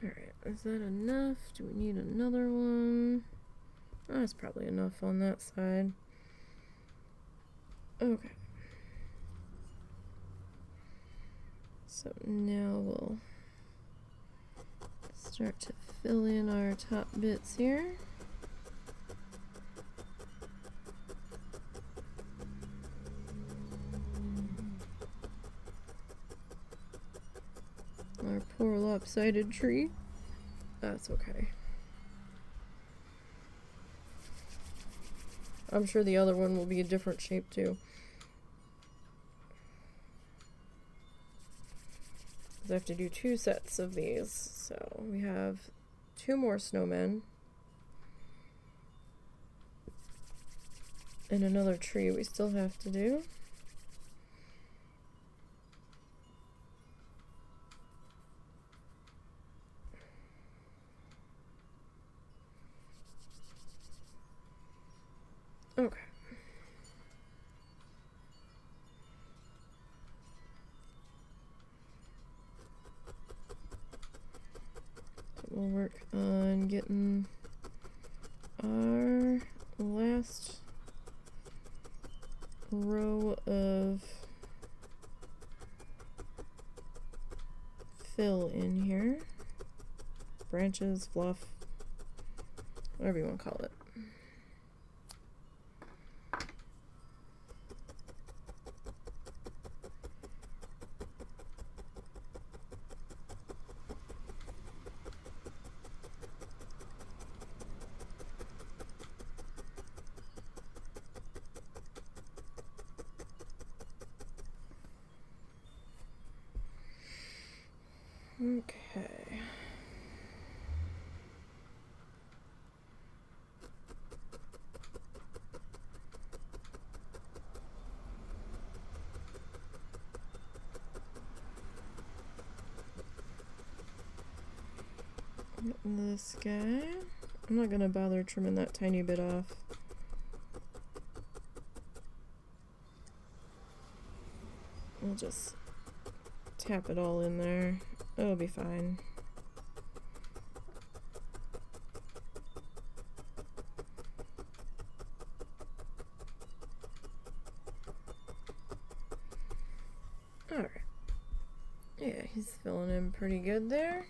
Alright, is that enough? Do we need another one? Oh, that's probably enough on that side. Okay. So now we'll start to fill in our top bits here. Our poor lopsided tree. That's okay. I'm sure the other one will be a different shape too. I have to do 2 sets of these, so we have 2 more snowmen and another tree we still have to do. Okay. So we'll work on getting our last row of fill in here. Branches, fluff, whatever you want to call it. Getting this guy. I'm not gonna bother trimming that tiny bit off. We'll just tap it all in there. It'll be fine. Alright. Yeah, he's filling in pretty good there.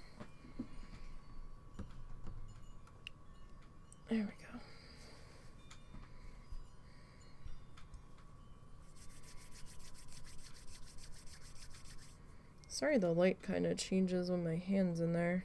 There we go. Sorry, the light kind of changes when my hand's in there.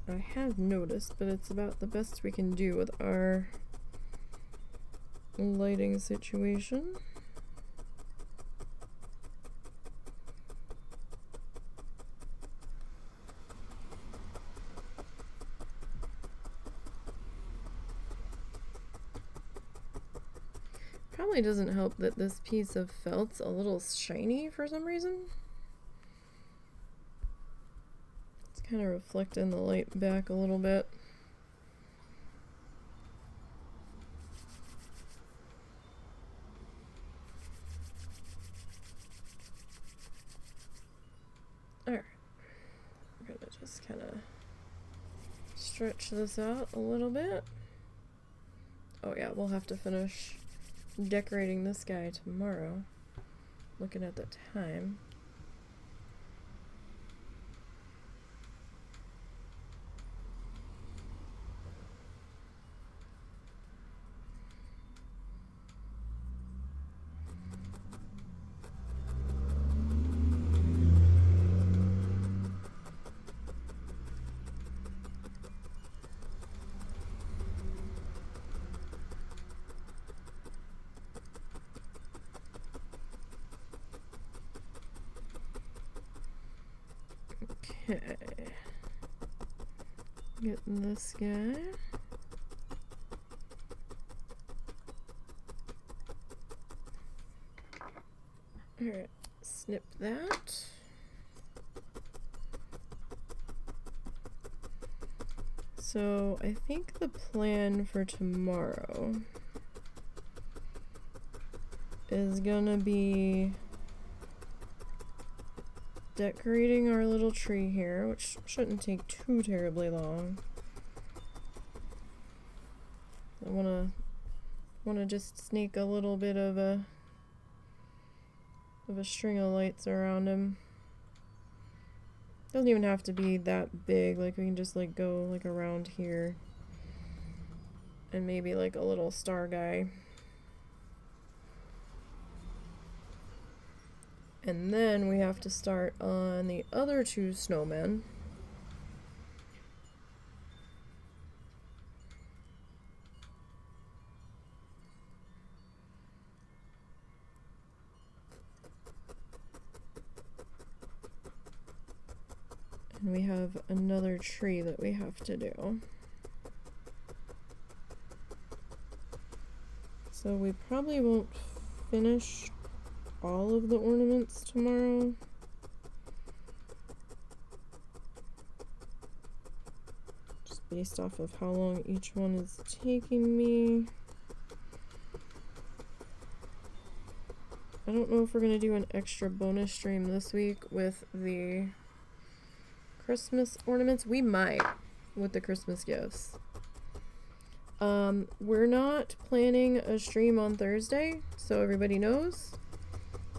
I have noticed, but it's about the best we can do with our lighting situation. Probably doesn't help that this piece of felt's a little shiny for some reason. Kind of reflecting the light back a little bit. Alright. We're gonna just kind of stretch this out a little bit. Oh yeah, we'll have to finish decorating this guy tomorrow. Looking at the time. Okay. Getting this guy. Alright, snip that. So I think the plan for tomorrow is gonna be decorating our little tree here, which shouldn't take too terribly long. I wanna just sneak a little bit of a string of lights around him. Doesn't even have to be that big, like we can just like go like around here and maybe like a little star guy. And then we have to start on the other two snowmen. And we have another tree that we have to do. So we probably won't finish all of the ornaments tomorrow. Just based off of how long each one is taking me. I don't know if we're gonna do an extra bonus stream this week with the Christmas ornaments. We might with the Christmas gifts. We're not planning a stream on Thursday, so everybody knows.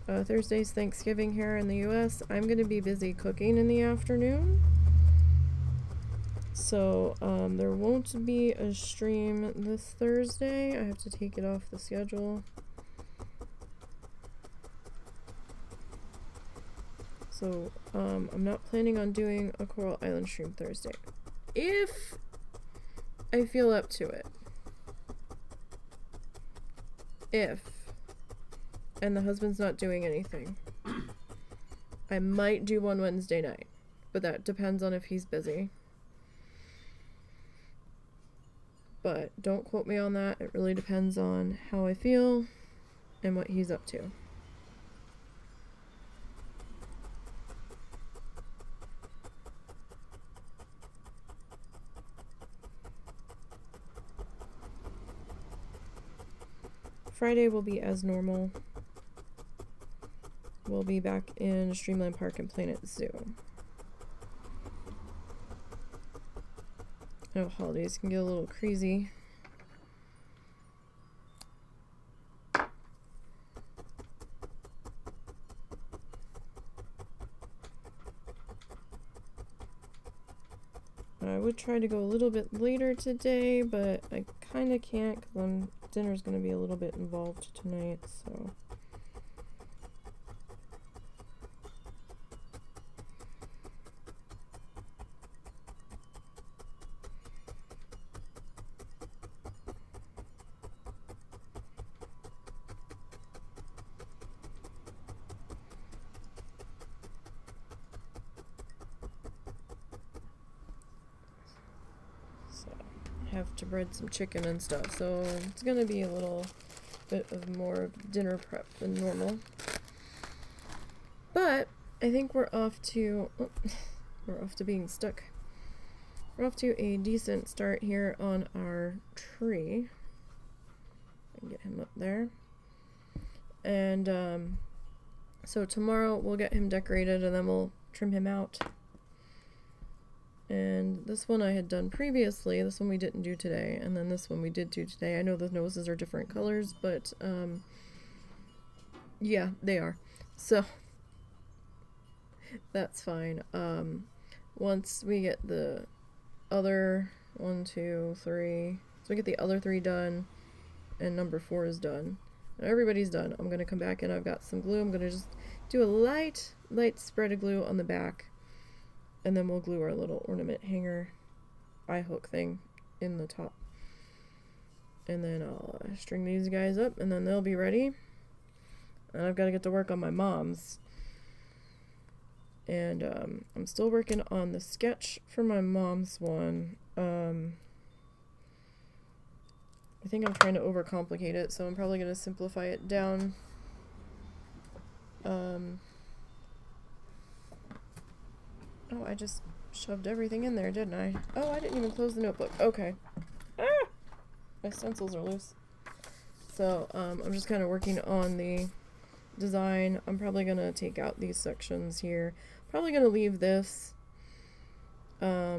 Thursday's Thanksgiving here in the US. I'm going to be busy cooking in the afternoon. So, there won't be a stream this Thursday. I have to take it off the schedule. So, I'm not planning on doing a Coral Island stream Thursday. If I feel up to it. And the husband's not doing anything. I might do one Wednesday night, but that depends on if he's busy. But don't quote me on that. It really depends on how I feel and what he's up to. Friday will be as normal. We'll be back in Streamland Park and Planet Zoo. Oh, holidays can get a little crazy. I would try to go a little bit later today, but I kind of can't because dinner's going to be a little bit involved tonight, so. Have to bread some chicken and stuff, so it's gonna be a little bit of more dinner prep than normal. But I think we're off to being stuck. We're off to a decent start here on our tree. I can get him up there. And so tomorrow we'll get him decorated and then we'll trim him out. And this one I had done previously, this one we didn't do today, and then this one we did do today. I know the noses are different colors, but yeah, they are. So that's fine. Once we get the other 1, 2, 3, so we get the other 3 done, and number 4 is done, and everybody's done, I'm gonna come back and I've got some glue. I'm gonna just do a light spread of glue on the back. And then we'll glue our little ornament hanger eye hook thing in the top. And then I'll string these guys up and then they'll be ready. And I've got to get to work on my mom's. And I'm still working on the sketch for my mom's one. I think I'm trying to overcomplicate it, so I'm probably going to simplify it down. Oh, I just shoved everything in there, didn't I? Oh, I didn't even close the notebook. Okay. Ah! My stencils are loose. So, I'm just kind of working on the design. I'm probably going to take out these sections here. Probably going to leave this. I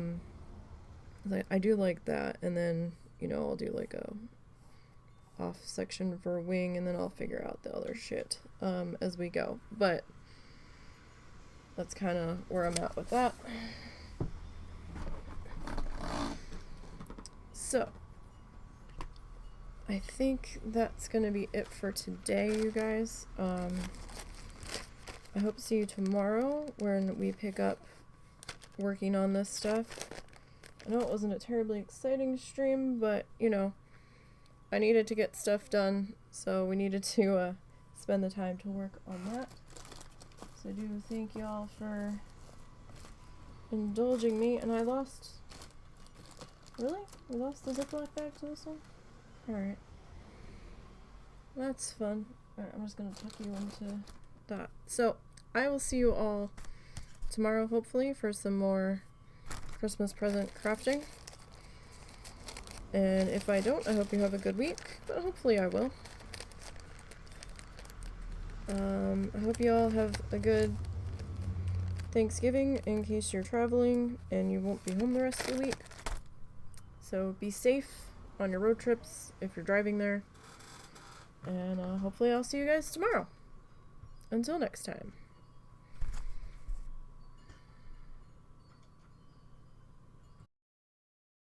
do like that. And then, you know, I'll do like a off section for a wing, and then I'll figure out the other shit as we go. But that's kind of where I'm at with that. So, I think that's going to be it for today, you guys. I hope to see you tomorrow when we pick up working on this stuff. I know it wasn't a terribly exciting stream, but, you know, I needed to get stuff done, so we needed to spend the time to work on that. So I do thank y'all for indulging me, and I lost... Really? We lost the Ziploc bag to this one? Alright. That's fun. Alright, I'm just gonna tuck you into that. So, I will see you all tomorrow, hopefully, for some more Christmas present crafting. And if I don't, I hope you have a good week, but hopefully I will. I hope you all have a good Thanksgiving in case you're traveling and you won't be home the rest of the week. So be safe on your road trips if you're driving there. And hopefully I'll see you guys tomorrow. Until next time.